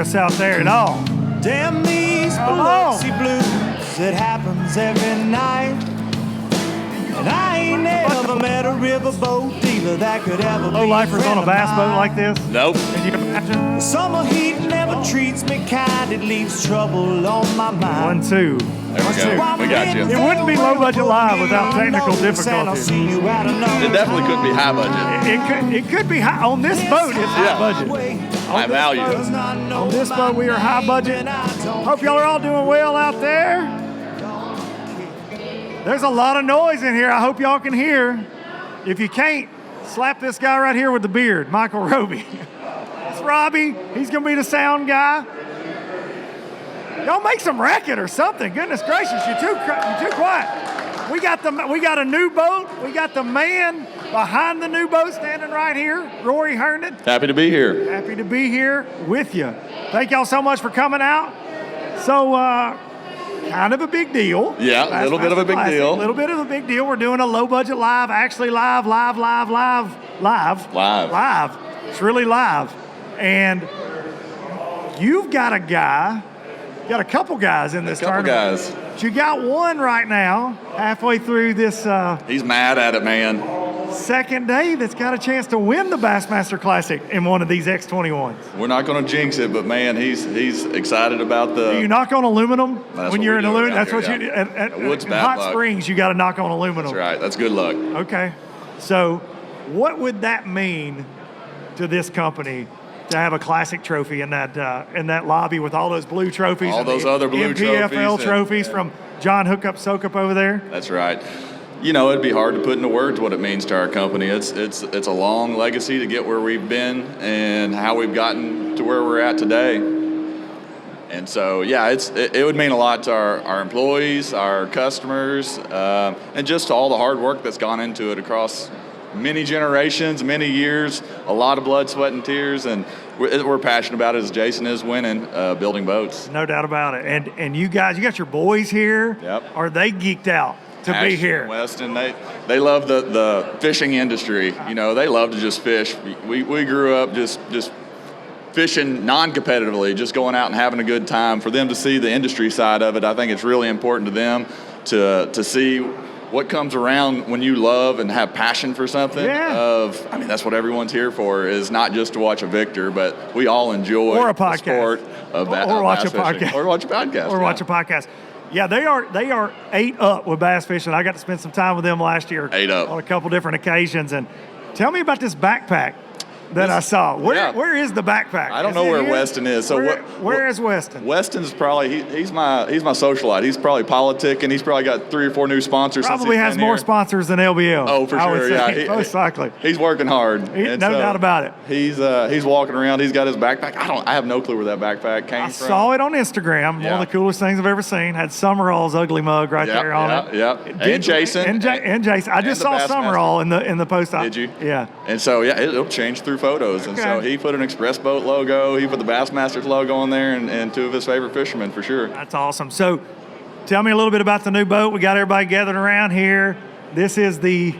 us out there at all. Damn these Biloxi blues, it happens every night. And I ain't never met a riverboat dealer that could ever be Low-lifers on a bass boat like this? Nope. Can you imagine? The summer heat never treats me kind, it leaves trouble on my mind. 1, 2. There we go. We got you. It wouldn't be Low Budget Live without technical difficulties. It definitely couldn't be high budget. It could be high. On this boat, it's high budget. High value. On this boat, we are high budget. Hope y'all are all doing well out there. There's a lot of noise in here. I hope y'all can hear. If you can't, slap this guy right here with the beard, Michael Roby. It's Robbie. He's going to be the sound guy. Y'all make some racket or something. Goodness gracious, you're too quiet. We got a new boat. We got the man behind the new boat standing right here, Rory Herndon. Happy to be here. Happy to be here with you. Thank y'all so much for coming out. So, kind of a big deal. Yeah, a little bit of a big deal. A little bit of a big deal. We're doing a Low Budget Live, actually live. It's really live. And you've got a guy, got a couple guys in this tournament. Guys. But you got one right now, halfway through this He's mad at it, man. second day that's got a chance to win the Bassmaster Classic in one of these X21s. We're not going to jinx it, but man, he's excited about the. Do you knock on aluminum when you're in aluminum? That's what you at in Hot Springs. You got to knock on aluminum. That's right. That's good luck. Okay, so what would that mean to this company to have a classic trophy in that lobby with all those blue trophies, all those other blue MPFL trophies from John Hookup, Soukup over there? That's right. You know, it'd be hard to put into words what it means to our company. It's a long legacy to get where we've been and how we've gotten to where we're at today. And so, yeah, it would mean a lot to our employees, our customers, and just to all the hard work that's gone into it across many generations, many years, a lot of blood, sweat, and tears. And we're passionate about it, as Jason is winning, building boats. No doubt about it. And you guys, you got your boys here. Yep. Are they geeked out to be here? Weston, they love the fishing industry. You know, they love to just fish. We grew up just fishing non-competitively, just going out and having a good time. For them to see the industry side of it, I think it's really important to them to see what comes around when you love and have passion for something. Yeah. I mean, that's what everyone's here for, is not just to watch a victor, but we all enjoy or a the sport of or watch a bass fishing. podcast. Or watch a podcast. Or watch a podcast. Yeah, they are 8 up with bass fishing. I got to spend some time with them last year. 8 up. On a couple different occasions. And tell me about this backpack that I saw. Where is the backpack? I don't know where Weston is. So where is Weston? Weston's probably he's my socialite. He's probably politicking. He's probably got 3 or 4 new sponsors. Probably has more sponsors than LBL. Oh, for sure. Yeah, most likely. He's working hard. No doubt about it. He's walking around. He's got his backpack. I have no clue where that backpack came from. I saw it on Instagram. Yeah. One of the coolest things I've ever seen. Had Summerall's ugly mug right there on it. Yeah. And Jason. And Jason. I just saw Summerall in the post op. Did you? Yeah. And so it'll change through photos. Okay. And so he put an Xpress Boat logo. He put the Bassmasters logo on there, and 2 of his favorite fishermen for sure. That's awesome. So tell me a little bit about the new boat. We got everybody gathered around here. This is the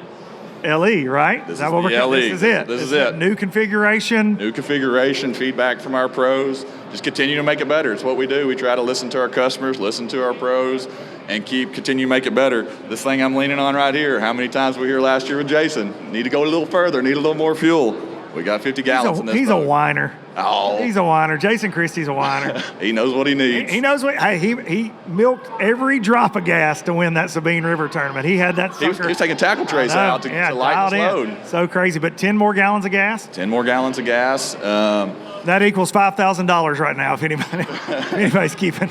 LE, right? This is that what we're calling? This is it. This is it. New configuration. New configuration, feedback from our pros. Just continue to make it better. It's what we do. We try to listen to our customers, listen to our pros, and continue to make it better. This thing I'm leaning on right here, how many times were we here last year with Jason? Need to go a little further, need a little more fuel. We got 50 gallons in this boat. He's a whiner. Oh. He's a whiner. Jason Christie's a whiner. He knows what he needs. He knows what. Hey, he milked every drop of gas to win that Sabine River tournament. He had that sucker. He was taking tackle trays out to lighten his load. So crazy. But 10 more gallons of gas? 10 more gallons of gas. That equals $5,000 right now if anybody's keeping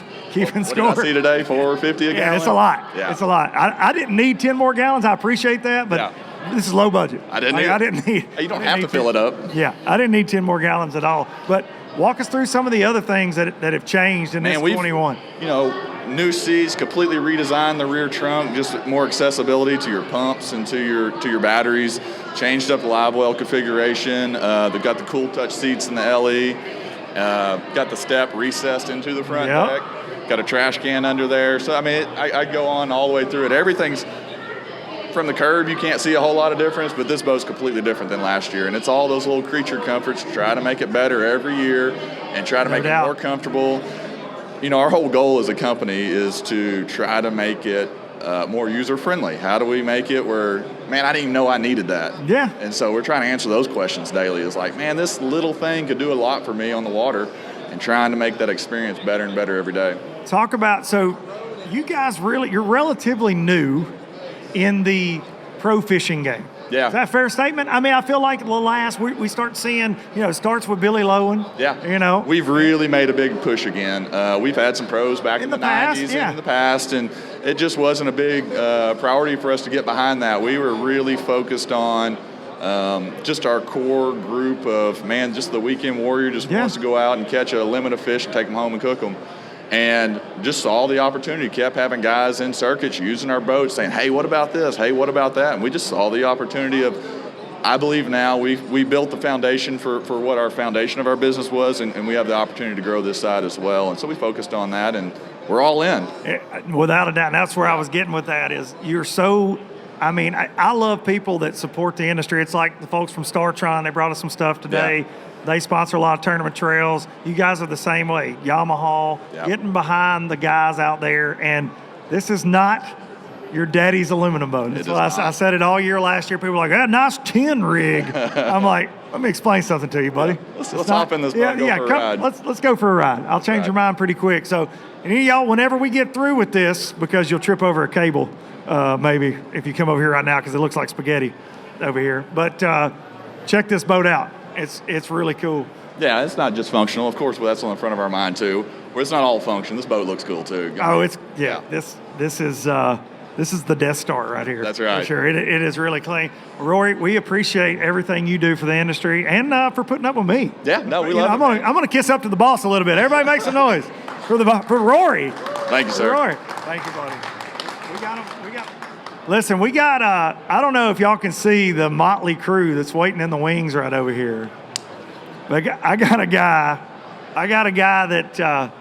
score. What did I see today? $4.50 a gallon? Yeah, it's a lot. Yeah. It's a lot. I didn't need 10 more gallons. I appreciate that, but this is low budget. I didn't need. You don't have to fill it up. Yeah, I didn't need 10 more gallons at all. But walk us through some of the other things that have changed in this 21. You know, new seats, completely redesigned the rear trunk, just more accessibility to your pumps and to your batteries. Changed up the live well configuration. They've got the cool touch seats in the LE. Got the step recessed into the front deck. Got a trash can under there. So I mean, I go on all the way through it. Everything's from the curb. You can't see a whole lot of difference, but this boat's completely different than last year. And it's all those little creature comforts to try to make it better every year. and try to No make doubt. it more comfortable. You know, our whole goal as a company is to try to make it more user-friendly. How do we make it where, man, I didn't even know I needed that. Yeah. And so we're trying to answer those questions daily. It's like, man, this little thing could do a lot for me on the water, and trying to make that experience better and better every day. Talk about, so you guys you're relatively new in the pro fishing game. Yeah. Is that a fair statement? I mean, I feel like the last, we start seeing, it starts with Billy Lowen. Yeah. We've really made a big push again. We've had some pros back in the past, 90s yeah. and in the past, and it just wasn't a big priority for us to get behind that. We were really focused on just our core group of, man, just the weekend warrior just wants to go out and catch a limit of fish and take them home and cook them. And just saw the opportunity, kept having guys in circuits using our boats saying, hey, what about this? Hey, what about that? And we just saw the opportunity of, I believe now we built the foundation for what our foundation of our business was, and we have the opportunity to grow this side as well. And so we focused on that, and we're all in. Without a doubt. And that's where I was getting with that is you're so, I love people that support the industry. It's like the folks from StarTron, they brought us some stuff today. Yeah. They sponsor a lot of tournament trails. You guys are the same way. Yamaha, getting behind the guys out there. And this is not your daddy's aluminum boat. That's what I said it all year last year. People were like, nice 10 rig. I'm like, let me explain something to you, buddy. Let's hop in this boat and go for a ride. Let's go for a ride. I'll change your mind pretty quick. So, and any of y'all, whenever we get through with this, because you'll trip over a cable, maybe, if you come over here right now, because it looks like spaghetti over here. But check this boat out. It's really cool. Yeah, it's not just functional. Of course, that's on the front of our mind too. Where it's not all function. This boat looks cool too. This is the Death Star right here. That's right. For sure. It is really clean. Rory, we appreciate everything you do for the industry and for putting up with me. Yeah, no, we love it. I'm gonna kiss up to the boss a little bit. Everybody make some noise for Rory. Thank you, sir. Rory. Thank you, buddy. Listen, we got, I don't know if y'all can see the motley crew that's waiting in the wings right over here. But I got a guy that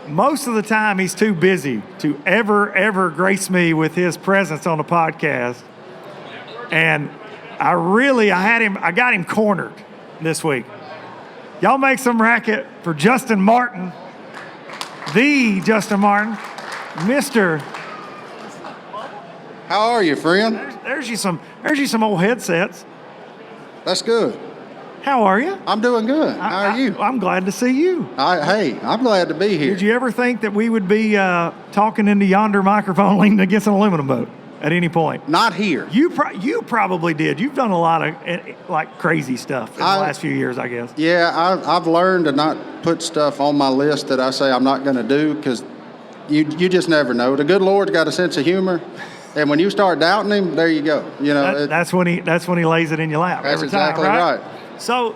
most of the time he's too busy to ever grace me with his presence on the podcast. And I got him cornered this week. Y'all make some racket for Justin Martin, the Justin Martin, Mr. How are you, friend? There's you some old headsets. That's good. How are you? I'm doing good. How are you? I'm glad to see you. Hey, I'm glad to be here. Did you ever think that we would be talking into yonder microphone leaning against an aluminum boat at any point? Not here. You probably did. You've done a lot of crazy stuff in the last few years, I guess. Yeah, I've learned to not put stuff on my list that I say I'm not going to do because you just never know. The good Lord's got a sense of humor. And when you start doubting him, there you go. That's when he lays it in your lap. That's every time, exactly right. So,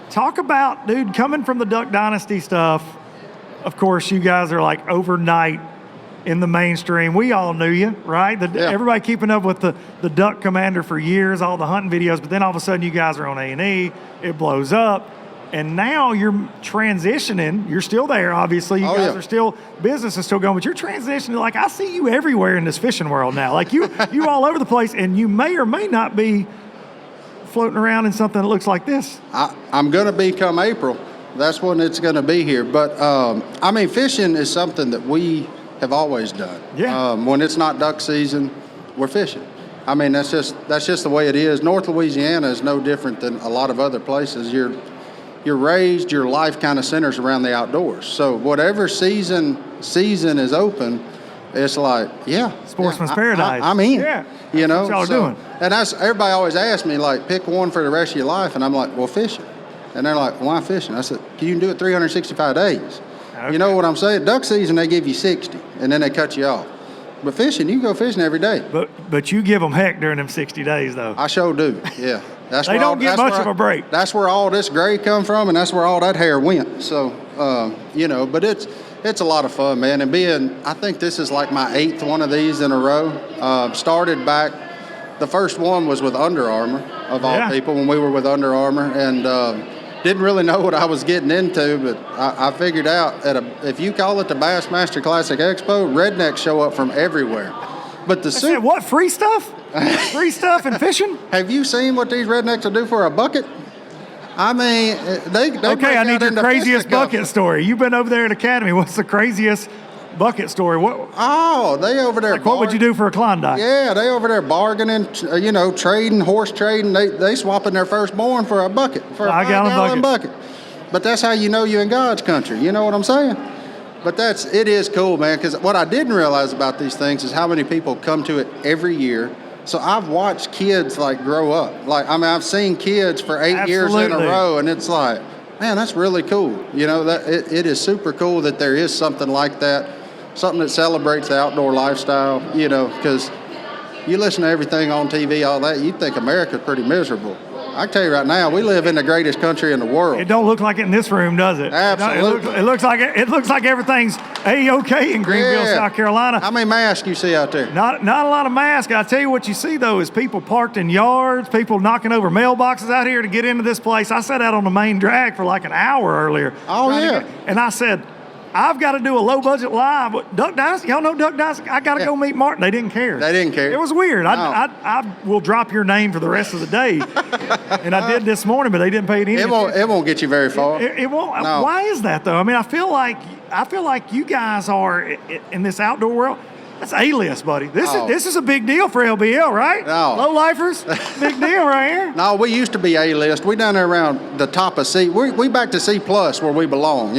talk about, dude, coming from the Duck Dynasty stuff. Of course, you guys are like overnight in the mainstream. We all knew you, right? Everybody keeping up with the Duck Commander for years, all the hunting videos. But then all of a sudden, you guys are on A&E. It blows up. And now you're transitioning. You're still there, obviously. You guys are still, business is still going, but you're transitioning. Like, I see you everywhere in this fishing world now. Like, you all over the place, and you may or may not be floating around in something that looks like this. I'm going to be come April. That's when it's going to be here. But, fishing is something that we have always done. Yeah. When it's not duck season, we're fishing. That's just the way it is. North Louisiana is no different than a lot of other places. You're raised, your life kind of centers around the outdoors. So whatever season is open, it's like, Sportsman's paradise. I'm in. Yeah. You know, that's what y'all are doing. And that's, everybody always asks me, like, pick one for the rest of your life. And I'm like, well, fishing. And they're like, why fishing? I said, you can do it 365 days. Okay. You know what I'm saying? Duck season, they give you 60, and then they cut you off. But fishing, you can go fishing every day. But you give them heck during them 60 days, though. I sure do, yeah. They don't get much of a break. That's where all this gray come from, and that's where all that hair went. So, but it's a lot of fun, man. And I think this is like my 8th one of these in a row. Started back, the first one was with Under Armour, of all people, when we were with Under Armour. And didn't really know what I was getting into, but I figured out if you call it the Bassmaster Classic Expo, rednecks show up from everywhere. But what, free stuff? Free stuff and fishing? Have you seen what these rednecks will do for a bucket? I mean, they Okay, break I need out your into craziest fisticuffs. bucket story. You've been over there at Academy. What's the craziest bucket story? Oh, they over there. What would you do for a Klondike? Yeah, they over there bargaining, trading, horse trading. They swapping their firstborn for a bucket, for a 5-gallon bucket. But that's how you know you're in God's country. You know what I'm saying? But it is cool, man, because what I didn't realize about these things is how many people come to it every year. So I've watched kids grow up. I've seen kids for 8 years in a row, and it's like, man, that's really cool. That it is super cool that there is something like that, something that celebrates the outdoor lifestyle. Because you listen to everything on TV, all that, you think America's pretty miserable. I can tell you right now, we live in the greatest country in the world. It don't look like it in this room, does it? Absolutely. It looks like everything's A-OK in Greenville, South Carolina. How many masks you see out there? Not a lot of masks. I tell you what you see, though, is people parked in yards, people knocking over mailboxes out here to get into this place. I sat out on the main drag for like an hour earlier. Oh, yeah. And I said, I've got to do a low-budget live. Duck Dynasty, y'all know Duck Dynasty? I got to go meet Martin. They didn't care. They didn't care. It was weird. No. I will drop your name for the rest of the day. And I did this morning, but they didn't pay any attention. It won't get you very far. It won't. No. Why is that, though? I mean, I feel like you guys are in this outdoor world. That's A-list, buddy. This is a big deal for LBL, right? No. Low-lifers, big deal right here. No, we used to be A-list. We down there around the top of C. We back to C+ where we belong,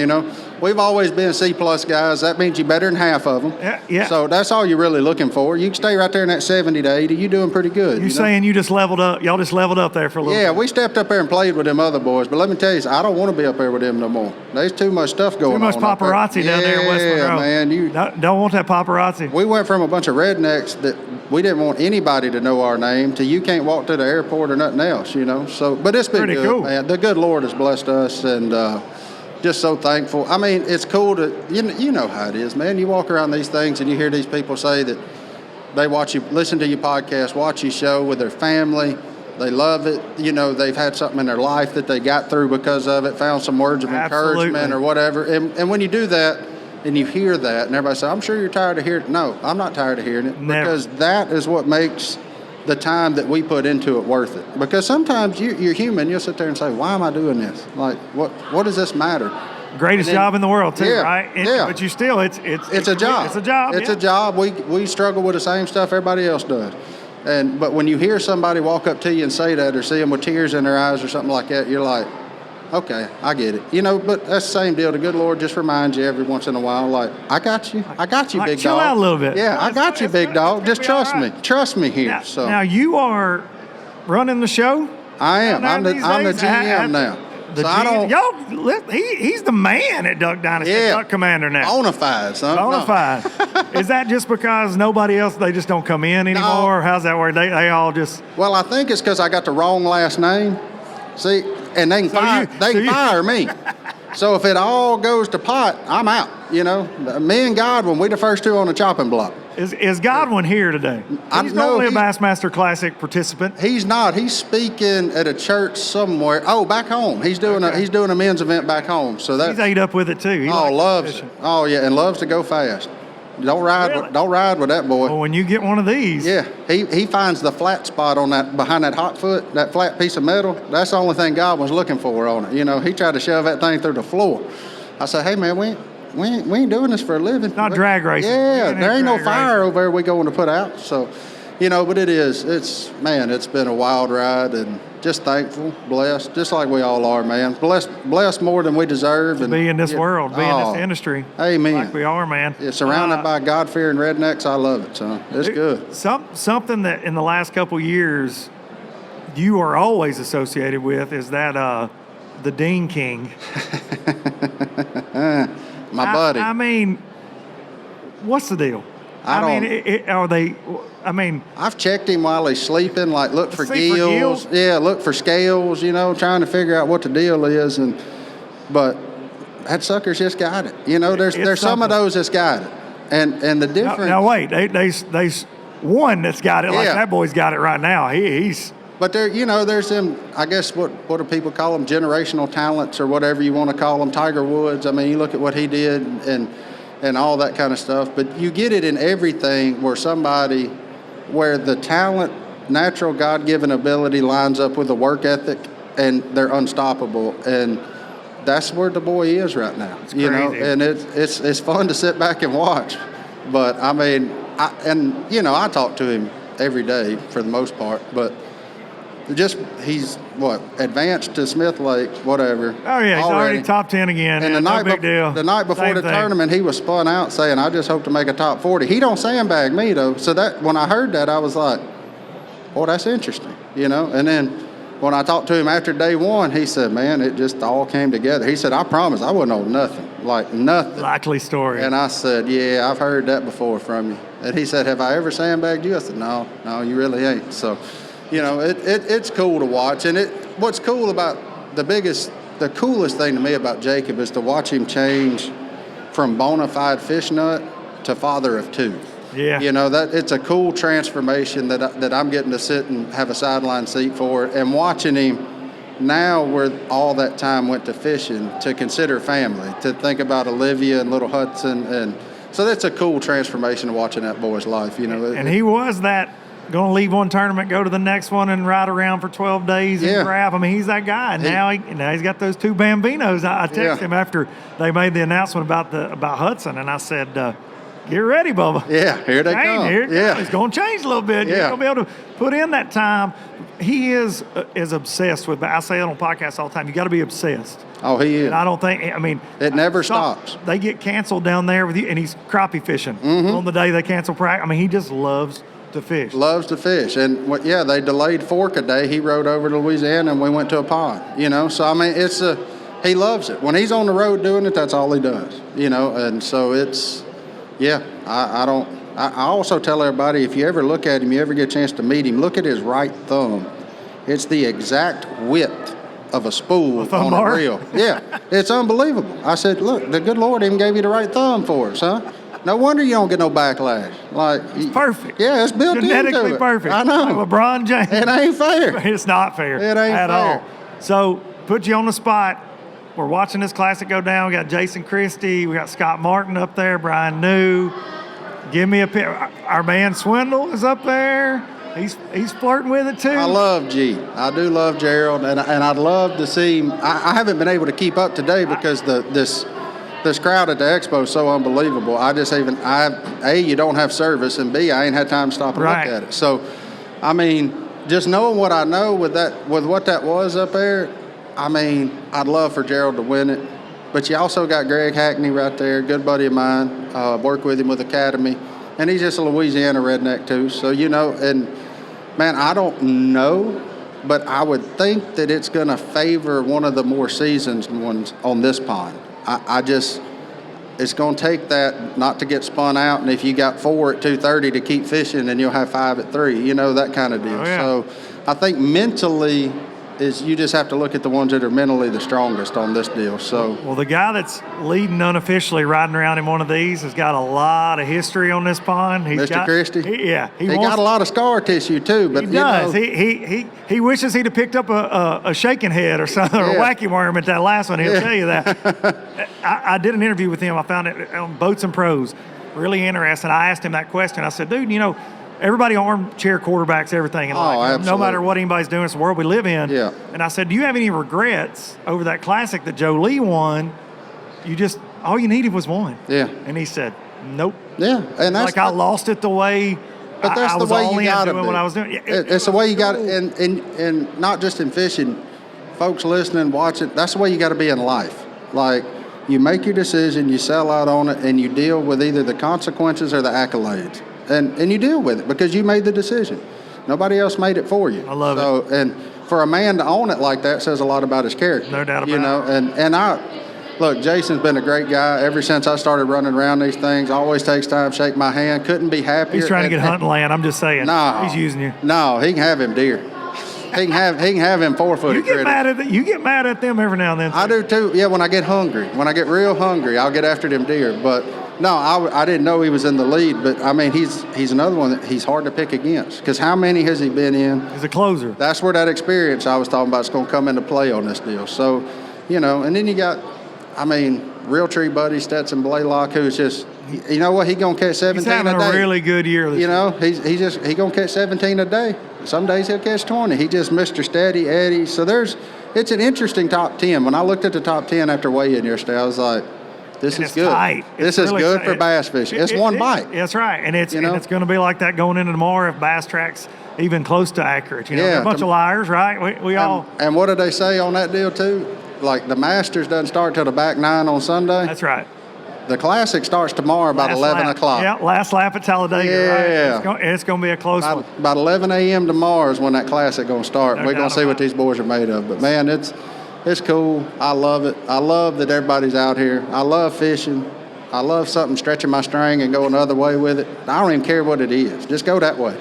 We've always been C+ guys. That means you're better than half of them. Yeah. So that's all you're really looking for. You can stay right there in that 70 to 80. You're doing pretty good. You saying you just leveled up? Y'all just leveled up there for a little bit? Yeah, we stepped up there and played with them other boys. But let me tell you, I don't want to be up there with them no more. There's too much stuff going on. Too much paparazzi down there in West Monroe. Yeah, man. Don't want that paparazzi. We went from a bunch of rednecks that we didn't want anybody to know our name to you can't walk to the airport or nothing else, So, but it's been Pretty good, cool. man. The good Lord has blessed us, and just so thankful. I mean, it's cool to, you know how it is, man. You walk around these things and you hear these people say that they watch you, listen to your podcast, watch your show with their family. They love it. They've had something in their life that they got through because of it, found some words of encouragement or whatever. And when you do that and you hear that and everybody says, I'm sure you're tired of hearing it. No, I'm not tired of hearing it. Never. Because that is what makes the time that we put into it worth it. Because sometimes you're human. You'll sit there and say, why am I doing this? Like, what does this matter? Greatest job in the world, too, right? Yeah. But you still, it's a job. It's a job. It's a job. We struggle with the same stuff everybody else does. But when you hear somebody walk up to you and say that, or see them with tears in their eyes or something like that, you're like, okay, I get it. But that's the same deal. The good Lord just reminds you every once in a while, like, I got you, big dog. Chill out a little bit. Yeah, I got you, big dog. Just trust me. Trust me here. Now you are running the show? I am. I'm the GM now. The GM, he's the man at Duck Dynasty, Duck Commander now. Bonafide, son. Bonafide. Is that just because nobody else, they just don't come in anymore? Or how's that work? They all just... Well, I think it's because I got the wrong last name. See, and they can fire me. So if it all goes to pot, I'm out. Me and Godwin, we the first two on the chopping block. Is Godwin here today? He's normally a Bassmaster Classic participant. He's not. He's speaking at a church somewhere. Oh, back home. He's doing a men's event back home. So he's ate up with it too. Loves it. Oh yeah, and loves to go fast. Don't ride with that boy. Well, when you get one of these, yeah, he finds the flat spot on that behind that hot foot, that flat piece of metal. That's the only thing God was looking for on it. He tried to shove that thing through the floor. I said, hey man, we ain't doing this for a living. It's not drag racing. Yeah, there ain't no fire over there we going to put out. So, but it's been a wild ride and just thankful, blessed, just like we all are, man. Blessed more than we deserve. To be in this world, be in this industry. Amen. Like we are, man. It's surrounded by God-fearing rednecks. I love it, son. It's good. Something that in the last couple years you are always associated with is that the Dean King. My buddy. I mean, what's the deal? I've checked him while he's sleeping, like look for gills. Yeah, look for scales, trying to figure out what the deal is. But that sucker's just got it. There's some of those that's got it. And the difference. Now wait, there's one that's got it like that boy's got it right now. He's. But there's them, I guess, what do people call them, generational talents or whatever you want to call them, Tiger Woods. I mean, you look at what he did and all that kind of stuff. But you get it in everything where the talent, natural God-given ability lines up with the work ethic and they're unstoppable. And that's where the boy is right now. It's you know, crazy. and it's fun to sit back and watch. But I mean, I talk to him every day for the most part, but he's advanced to Smith Lake, whatever. Oh yeah, he's already top 10 again. And no big deal. The night before Same the thing. tournament, he was spun out saying, "I just hope to make a top 40." He don't sandbag me though, so that when I heard that, I was like, "Oh, that's interesting," you know. And then when I talked to him after day one, he said, "Man, it just all came together." He said, "I promise, I wasn't on nothing, like nothing." Likely story. And I said, "Yeah, I've heard that before from you." And he said, "Have I ever sandbagged you?" I said, No, you really ain't." So, you know, it's cool to watch. And what's cool about the coolest thing to me about Jacob is to watch him change from bona fide fish nut to father of two. Yeah. You know, that it's a cool transformation that I'm getting to sit and have a sideline seat for, and watching him now where all that time went to fishing, to consider family, to think about Olivia and little Hudson. And so that's a cool transformation watching that boy's life, you know. And he was that going to leave one tournament, go to the next one, and ride around for 12 days and grab. I mean, he's that guy. Now he's got those two Bambinos. I texted him after they made the announcement about Hudson, and I said, "Get ready, Bubba." Yeah, here they come. It's going to change a little bit. Yeah. You're going to be able to put in that time. He is obsessed with. I say it on podcasts all the time. You got to be obsessed. Oh, he is. And I don't think. I mean, it never stops. They get canceled down there with you, and he's crappie fishing on the day they cancel practice. I mean, he just loves to fish. Loves to fish. And they delayed Fork a day. He rode over to Louisiana and we went to a pond, you know. So I mean, he loves it. When he's on the road doing it, that's all he does, you know. And so I also tell everybody, if you ever look at him, you ever get a chance to meet him, look at his right thumb. It's the exact width of a spool on a reel. Yeah, it's unbelievable. I said, "Look, the good Lord even gave you the right thumb for us, huh? No wonder you don't get no backlash." Like, it's perfect. Yeah, it's built genetically into it. perfect. I know. Like LeBron James. It ain't fair. It's not fair. It ain't at fair. all. So put you on the spot. We're watching this classic go down. We got Jason Christie. We got Scott Martin up there. Brian New. Give me a pick. Our man Swindle is up there. He's flirting with it too. I love G. I do love Gerald, and I'd love to see him. I haven't been able to keep up today because this crowd at the expo is so unbelievable. You don't have service, and B, I ain't had time to stop and look at it. So, I mean, just knowing what I know with what that was up there, I mean, I'd love for Gerald to win it. But you also got Greg Hackney right there, good buddy of mine. Worked with him with Academy, and he's just a Louisiana redneck too. So, you know, and man, I don't know, but I would think that it's going to favor one of the more seasoned ones on this pond. It's going to take that not to get spun out, and if you got 4 at 2:30 to keep fishing, then you'll have 5 at 3, you know, that kind of deal. Oh, yeah. So I think mentally you just have to look at the ones that are mentally the strongest on this deal. So, well, the guy that's leading unofficially riding around in one of these has got a lot of history on this pond. Mr. Christie? He got a lot of scar tissue too. But he does. He wishes he'd have picked up a shaking head or something, or a wacky worm at that last one. He'll tell you that. I did an interview with him. I found it on Boats and Pros. Really interesting. I asked him that question. I said, "Dude, you know, everybody armchair quarterbacks everything in life. Absolutely. No matter what anybody's doing, it's the world we live in." Yeah. And I said, "Do you have any regrets over that classic that Joe Lee won? All you needed was one." Yeah. And he said, "Nope." Yeah, and that's I lost it the way. But that's I the was way all you in got to doing be. what I was doing. It's the way you got it, and not just in fishing. Folks listening, watching. That's the way you got to be in life. Like, you make your decision, you sell out on it, and you deal with either the consequences or the accolades. And you deal with it because you made the decision. Nobody else made it for you. I love it. And for a man to own it like that says a lot about his character. No doubt about it. You know, look, Jason's been a great guy ever since I started running around these things. Always takes time, shake my hand. Couldn't be happier. He's trying to get hunting land. I'm just saying. No, he's using you. No, he can have him deer. He can have him 4-footed critters. You get mad at them every now and then. I do too. Yeah, when I get hungry, when I get real hungry, I'll get after them deer. But no, I didn't know he was in the lead. But I mean, he's another one that he's hard to pick against because how many has he been in? He's a closer. That's where that experience I was talking about is going to come into play on this deal. So, you know, and then you got, I mean, Real Tree Buddy Stetson Blaylock, who's just, you know what, he gonna catch 17 a day. He's having a really good year this year. You know, he gonna catch 17 a day. Some days he'll catch 20. He just Mr. Steady Eddie. So there's it's an interesting top 10. When I looked at the top 10 after weigh-in yesterday, I was like, this is good. Tight. This is really good for bass fishing. It's one bite. That's right, and it's going to be like that going into tomorrow if Bass Track's even close to accurate. They're a bunch of liars, right? We all. And what did they say on that deal too? Like the Masters doesn't start till the back 9 on Sunday. That's right. The Classic starts tomorrow about 11 o'clock. Yeah, last lap at Talladega. Yeah. Right? It's going to be a close one. About 11 a.m. tomorrow is when that Classic going to start. We're going to see what these boys are made of. But, man, it's cool. I love it. I love that everybody's out here. I love fishing. I love something stretching my string and going the other way with it. I don't even care what it is. Just go that way.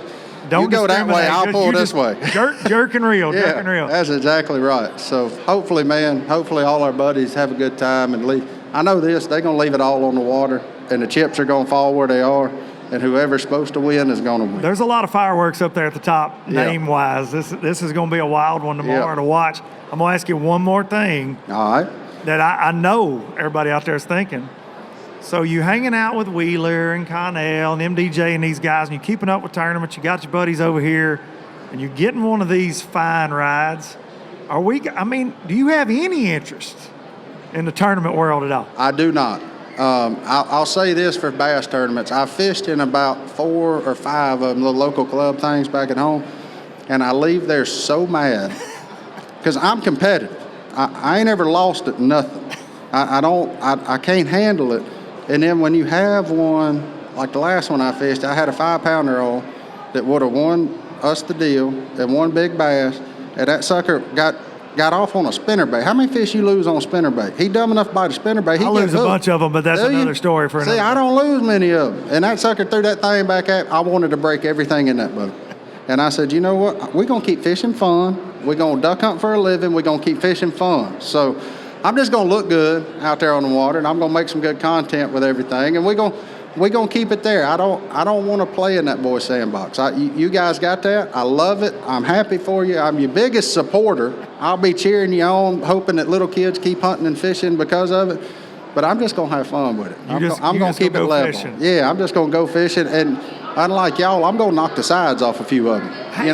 Don't you go that way, I'll pull this way. Jerk and reel, jerk and reel. That's exactly right. So hopefully, man, all our buddies have a good time and leave. I know this, they're going to leave it all on the water, and the chips are going to fall where they are, and whoever's supposed to win is going to win. There's a lot of fireworks up there at the top, name-wise. This is going to be a wild one tomorrow to watch. I'm going to ask you one more thing. All right. That I know everybody out there is thinking. So you hanging out with Wheeler and Connell and MDJ and these guys, and you're keeping up with tournaments. You got your buddies over here, and you're getting one of these fine rides. Do you have any interest in the tournament world at all? I do not. I'll say this for bass tournaments. I fished in about 4 or 5 of them, the local club things back at home, and I leave there so mad because I'm competitive. I ain't ever lost at nothing. I can't handle it. And then when you have one, like the last one I fished, I had a 5-pounder on that would have won us the deal and one big bass, and that sucker got off on a spinnerbait. How many fish you lose on a spinnerbait? He dumb enough to bite a spinnerbait. I lose a bunch of them, but that's another story for another. See, I don't lose many of them. And that sucker threw that thing back at me. I wanted to break everything in that boat. And I said, you know what? We're going to keep fishing fun. We're going to duck hunt for a living. We're going to keep fishing fun. So I'm just going to look good out there on the water, and I'm going to make some good content with everything. And we're going to keep it there. I don't want to play in that boy sandbox. You guys got that. I love it. I'm happy for you. I'm your biggest supporter. I'll be cheering you on, hoping that little kids keep hunting and fishing because of it. But I'm just going to have fun with it. I'm going to keep it level. Fishing. Yeah, I'm just going to go fishing. And unlike y'all, I'm going to knock the sides off a few of them. Hey,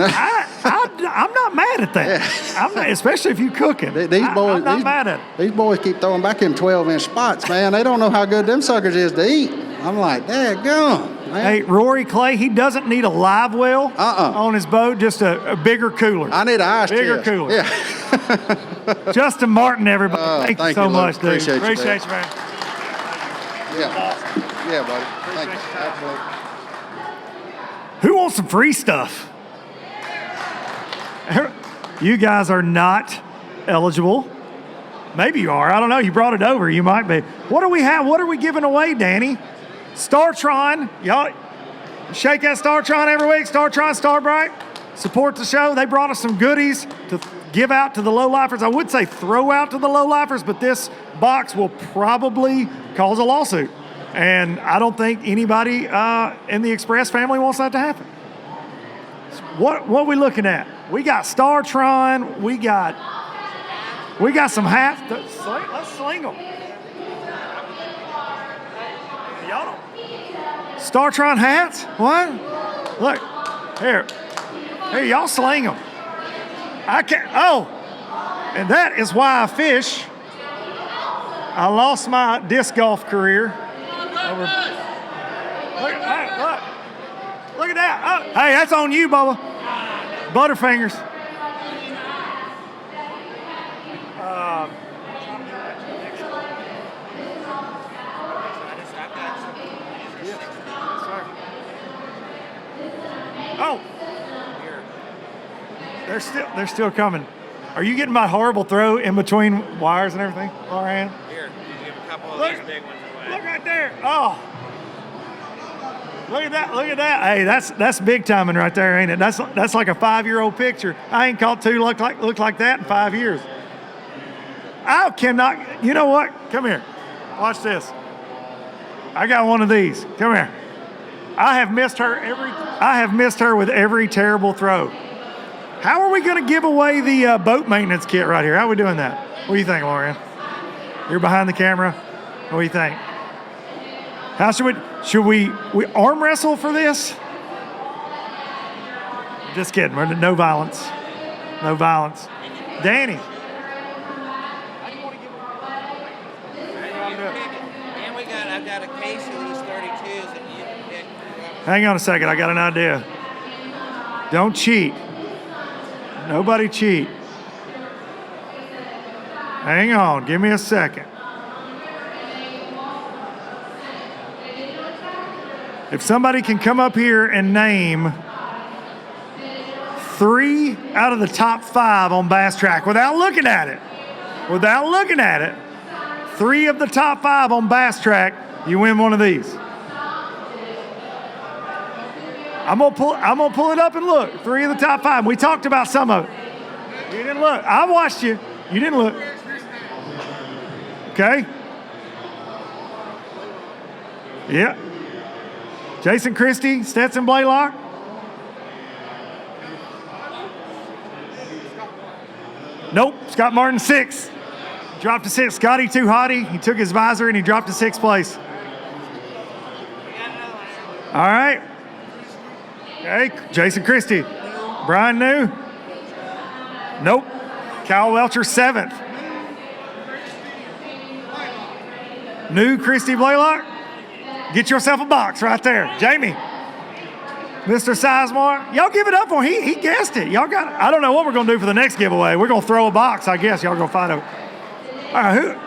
I'm not mad at that. Yeah. I'm not, especially if you're cooking. I'm not mad at it. These boys keep throwing back in 12-inch spots, man. They don't know how good them suckers is to eat. I'm like, daggone, man. Hey, Rory Clay, he doesn't need a live well on his boat, just a bigger cooler. I need an ice bigger chest. Cooler. Yeah. Justin Martin, everybody. Thank you so much, dude. Appreciate you, man. Yeah, buddy. Thank you. Absolutely. Who wants some free stuff? You guys are not eligible. Maybe you are. I don't know. You brought it over. You might be. What do we have? What are we giving away, Danny? Startron. Y'all shake that Startron every week. Startron, Starbright. Support the show. They brought us some goodies to give out to the low-lifers. I would say throw out to the low-lifers, but this box will probably cause a lawsuit. And I don't think anybody in the Xpress family wants that to happen. What are we looking at? We got Startron. We got some hats. Let's sling them. Y'all don't. Startron hats? What? Look, here, y'all sling them. I can't. Oh, and that is why I fish. I lost my disc golf career. Look at that. Oh, hey, that's on you, Bubba. Butterfingers. Oh, they're still coming. Are you getting my horrible throw in between wires and everything, Lauren? Here, you give a couple of these big ones away. Look right there. Oh. Look at that. Hey, that's big timing right there, ain't it? That's like a 5-year-old picture. I ain't caught two look like that in 5 years. I cannot. You know what? Come here. Watch this. I got one of these. Come here. I have missed her with every terrible throw. How are we going to give away the boat maintenance kit right here? How are we doing that? What do you think, Lauren? You're behind the camera. What do you think? How should we arm wrestle for this? Just kidding. No violence. No violence. Danny, Hang on a second. I got an idea. Don't cheat. Nobody cheat. Hang on. Give me a second. If somebody can come up here and name 3 out of the top 5 on Bass Track without looking at it. 3 of the top 5 on Bass Track, you win one of these. I'm gonna pull it up and look. 3 of the top 5. We talked about some of it. You didn't look. I watched you. You didn't look. Okay. Yeah. Jason Christie, Stetson Blaylock. Nope. Scott Martin 6. Dropped to 6. Scotty too hotty. He took his visor and he dropped to 6th place. All right. Okay. Jason Christie. Brian New. Nope. Kyle Welcher 7th. New Christie Blaylock. Get yourself a box right there. Jamie. Mr. Sizemore. Y'all give it up for him. He guessed it. Y'all got it. I don't know what we're going to do for the next giveaway. We're going to throw a box, I guess. Y'all going to find out. All right.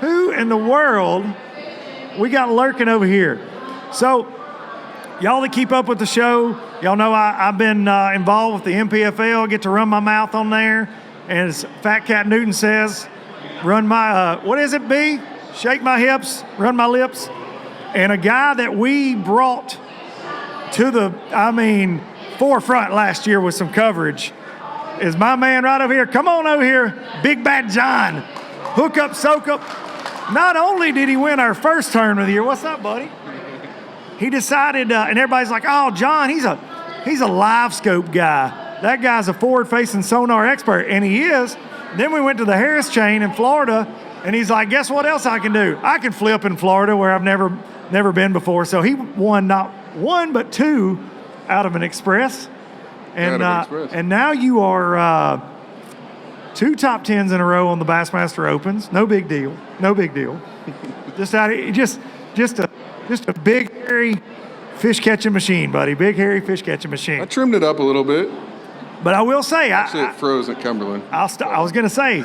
Who in the world we got lurking over here? So, y'all that keep up with the show, y'all know I've been involved with the MPFL. Get to run my mouth on there. And as Fat Cat Newton says, run my, what is it, B? Shake my hips, run my lips. And a guy that we brought to the, forefront last year with some coverage is my man right over here. Come on over here, Big Bad John. Hookup, Soukup. Not only did he win our first tournament of the year, what's up, buddy? He decided, and everybody's like, oh, John, he's a live scope guy. That guy's a forward-facing sonar expert, and he is. Then we went to the Harris chain in Florida, and he's like, guess what else I can do? I can flip in Florida where I've never been before. So he won not 1 but 2 out of an Express. And and now you are 2 top 10s in a row on the Bassmaster Opens. No big deal. just a big hairy fish catching machine, buddy. Big hairy fish catching machine. I trimmed it up a little bit. But I will say, actually, it froze at Cumberland. I was going to say,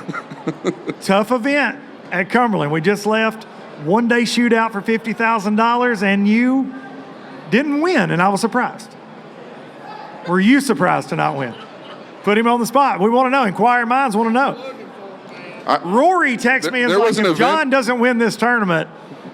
tough event at Cumberland. We just left, 1-day shootout for $50,000, and you didn't win, and I was surprised. Were you surprised to not win? Put him on the spot. We want to know. Inquiring minds want to know. Rory texted me and was like, if John doesn't win this tournament,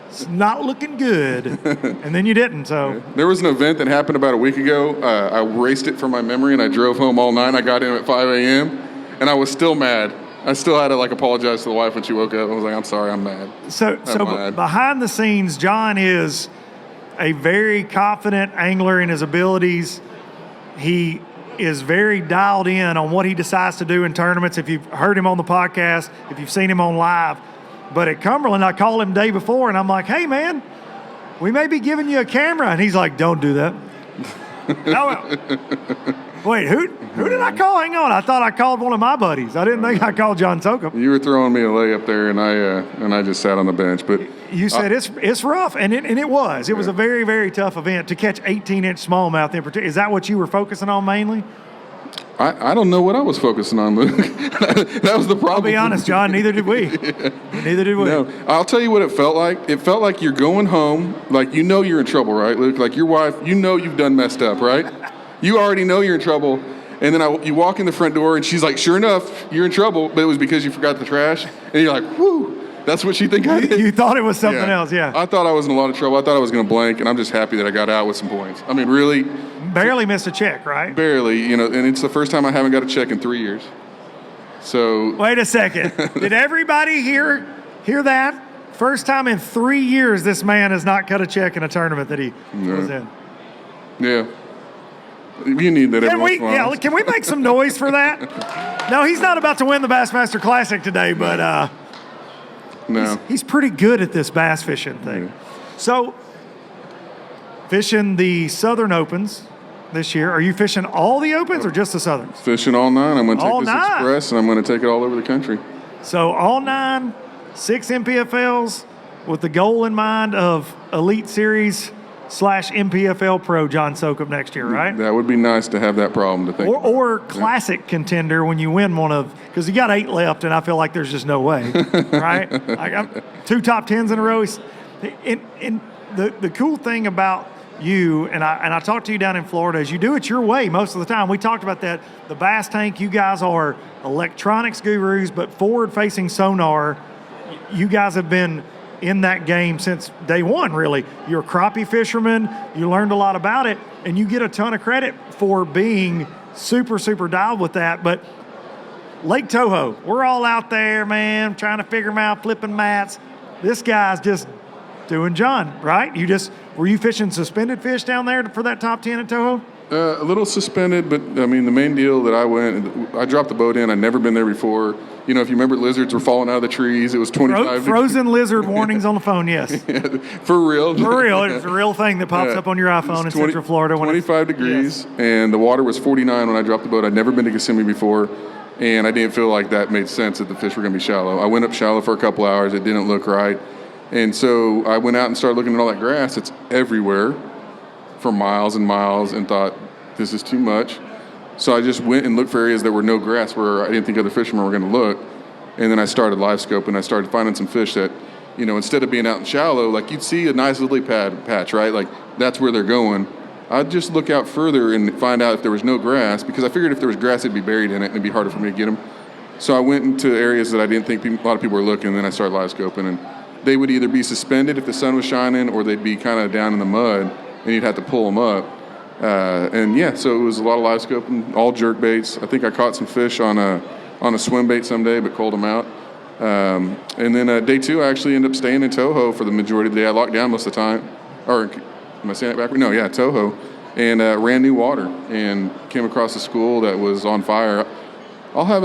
it's not looking good. And then you didn't, so. There was an event that happened about a week ago. I raced it from my memory, and I drove home all night. I got in at 5 a.m., and I was still mad. I still had to, apologize to the wife when she woke up. I was like, I'm sorry, I'm mad. So behind the scenes, John is a very confident angler in his abilities. He is very dialed in on what he decides to do in tournaments. If you've heard him on the podcast, if you've seen him on live. But at Cumberland, I called him the day before, and I'm like, hey, man, we may be giving you a camera. And he's like, don't do that. Wait, who did I call? Hang on. I thought I called one of my buddies. I didn't think I called John Soukup. You were throwing me a layup there, and I just sat on the bench. But you said it's rough, and it was. It was a very, very tough event to catch 18-inch smallmouth in particular. Is that what you were focusing on mainly? I don't know what I was focusing on, Luke. That was the problem. I'll be honest, John, neither did we. Neither did we. No, I'll tell you what it felt like. It felt like you're going home, like you know you're in trouble, right, Luke? Like your wife, you know you've done messed up, right? You already know you're in trouble. And then you walk in the front door, and she's like, sure enough, you're in trouble, but it was because you forgot the trash. And you're like, whoo, that's what she think I did? You thought it was something else, yeah. I thought I was in a lot of trouble. I thought I was going to blank, and I'm just happy that I got out with some points. I mean, really. Barely missed a check, right? Barely, and it's the first time I haven't got a check in 3 years. So. Wait a second. Did everybody hear that? First time in 3 years this man has not cut a check in a tournament that he was in. Yeah. You need that every once in a while. Can we make some noise for that? No, he's not about to win the Bassmaster Classic today, but no. He's pretty good at this bass fishing thing. Yeah. So, fishing the Southern Opens this year. Are you fishing all the Opens or just the Southerns? Fishing all 9. I'm going to take this Express, and I'm going to take it all over the country. So, all 9, 6 MPFLs with the goal in mind of Elite Series MPFL pro John Soukup next year, right? That would be nice to have that problem to think. Or classic contender when you win one of, because you got 8 left, and I feel like there's just no way, right? I got 2 top 10s in a row. And the cool thing about you, and I talked to you down in Florida, is you do it your way most of the time. We talked about that. The Bass Tank, you guys are electronics gurus, but forward-facing sonar, you guys have been in that game since day one, really. You're a crappie fisherman. You learned a lot about it, and you get a ton of credit for being super, super dialed with that. But Lake Toho, we're all out there, man, trying to figure them out, flipping mats. This guy's just doing John, right? Were you fishing suspended fish down there for that top 10 at Toho? A little suspended, but I mean, the main deal that I dropped the boat in. I'd never been there before. You know, if you remember, lizards were falling out of the trees. It was 25 frozen lizard warnings on the phone, yes. Yeah, for real. For real. It's a real thing that pops up on your iPhone in Central Florida. 25 degrees, yes. And the water was 49 when I dropped the boat. I'd never been to Kissimmee before, and I didn't feel like that made sense that the fish were going to be shallow. I went up shallow for a couple hours. It didn't look right. And so I went out and started looking at all that grass. It's everywhere for miles and miles, and thought, this is too much. So I just went and looked for areas that were no grass where I didn't think other fishermen were going to look. And then I started live scoping. I started finding some fish that, you know, instead of being out in shallow, like you'd see a nice lily pad patch, right? Like that's where they're going. I'd just look out further and find out if there was no grass, because I figured if there was grass, it'd be buried in it and it'd be harder for me to get them. So I went into areas that I didn't think a lot of people were looking, and then I started live scoping. And they would either be suspended if the sun was shining, or they'd be kind of down in the mud, and you'd have to pull them up. So it was a lot of live scoping, all jerk baits. I think I caught some fish on a swim bait someday, but called them out. And then day 2, I actually ended up staying in Toho for the majority of the day. I locked down most of the time. Or am I saying it backward? No, yeah, Toho. And ran new water and came across a school that was on fire. I'll have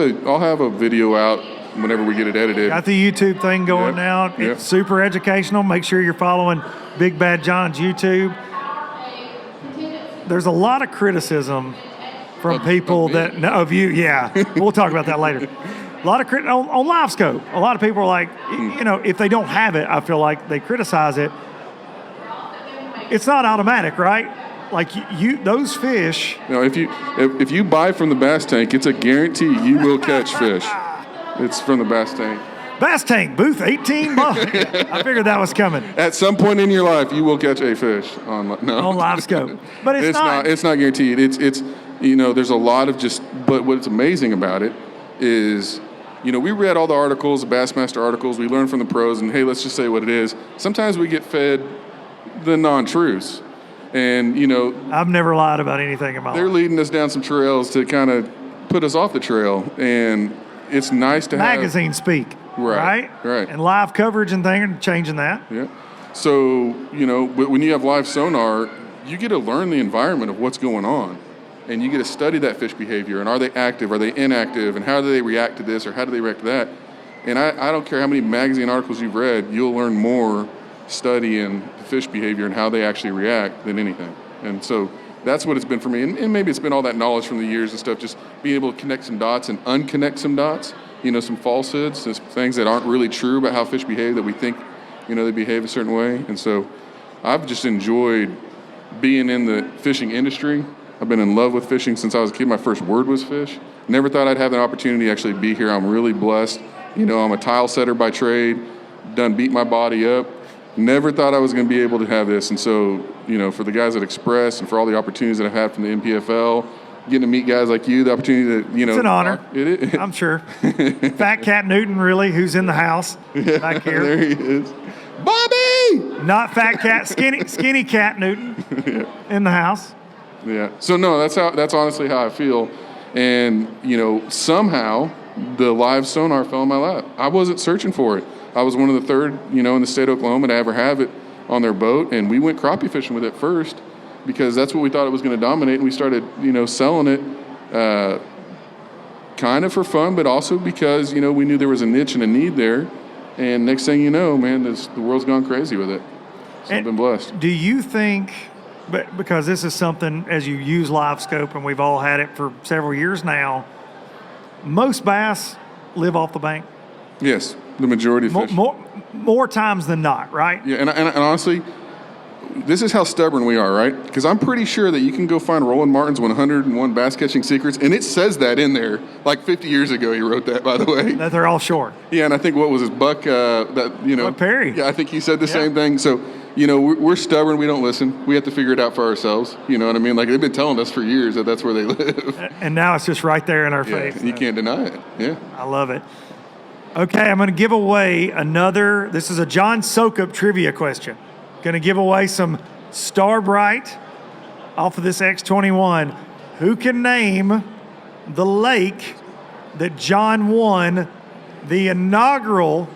a video out whenever we get it edited. Got the YouTube thing going now. Yep. It's super educational. Make sure you're following Big Bad John's YouTube. There's a lot of criticism from people of you. Yeah, we'll talk about that later. A lot of on live scope. A lot of people are like, you know, if they don't have it, I feel like they criticize it. It's not automatic, right? Like those fish. You know, if you buy from the Bass Tank, it's a guarantee you will catch fish. It's from the Bass Tank. Bass Tank, booth 18 months. I figured that was coming. At some point in your life, you will catch a fish on live scope. But it's not. It's not guaranteed. It's you know, there's a lot of but what's amazing about it is, you know, we read all the articles, the Bassmaster articles, we learn from the pros, and hey, let's just say what it is. Sometimes we get fed the non-truths. And, you know, I've never lied about anything in my life. They're leading us down some trails to kind of put us off the trail. And it's nice to have magazine speak. Right. And live coverage and things, changing that. Yeah. So, you know, when you have live sonar, you get to learn the environment of what's going on. And you get to study that fish behavior. And are they active? Are they inactive? And how do they react to this, or how do they react to that? And I don't care how many magazine articles you've read, you'll learn more studying the fish behavior and how they actually react than anything. And so that's what it's been for me. And maybe it's been all that knowledge from the years and stuff, just being able to connect some dots and unconnect some dots. You know, some falsehoods, some things that aren't really true about how fish behave that we think, you know, they behave a certain way. And so I've just enjoyed being in the fishing industry. I've been in love with fishing since I was a kid. My first word was fish. Never thought I'd have an opportunity to actually be here. I'm really blessed. You know, I'm a tile setter by trade, done beat my body up. Never thought I was going to be able to have this. And so, you know, for the guys at Xpress and for all the opportunities that I've had from the MPFL, getting to meet guys like you, the opportunity to, you know. It's an honor. I'm sure. Fat Cat Newton, really, who's in the house back here. There he is. Bobby! Not Fat Cat, skinny Cat Newton in the house. Yeah. So, no, that's honestly how I feel. And, you know, somehow the live sonar fell in my lap. I wasn't searching for it. I was one of the third, you know, in the state of Oklahoma to ever have it on their boat. And we went crappie fishing with it first, because that's what we thought it was going to dominate, and we started, you know, selling it kind of for fun, but also because, you know, we knew there was a niche and a need there. And next thing you know, man, the world's gone crazy with it. So I've been blessed. Do you think, because this is something, as you use live scope, and we've all had it for several years now, most bass live off the bank? Yes, the majority of fish. More times than not, right? Yeah, and honestly, this is how stubborn we are, right? Because I'm pretty sure that you can go find Roland Martin's 101 Bass Catching Secrets, and it says that in there. Like 50 years ago, he wrote that, by the way. That they're offshore. Yeah, and I think what was his Buck? Buck Perry. Yeah, I think he said the same thing. So, we're stubborn. We don't listen. We have to figure it out for ourselves. You know what I mean? Like they've been telling us for years that that's where they live. And now it's just right there in our face. You can't deny it. Yeah. I love it. Okay, I'm going to give away another. This is a John Soukup trivia question. Going to give away some Starbright off of this X21. Who can name the lake that John won the inaugural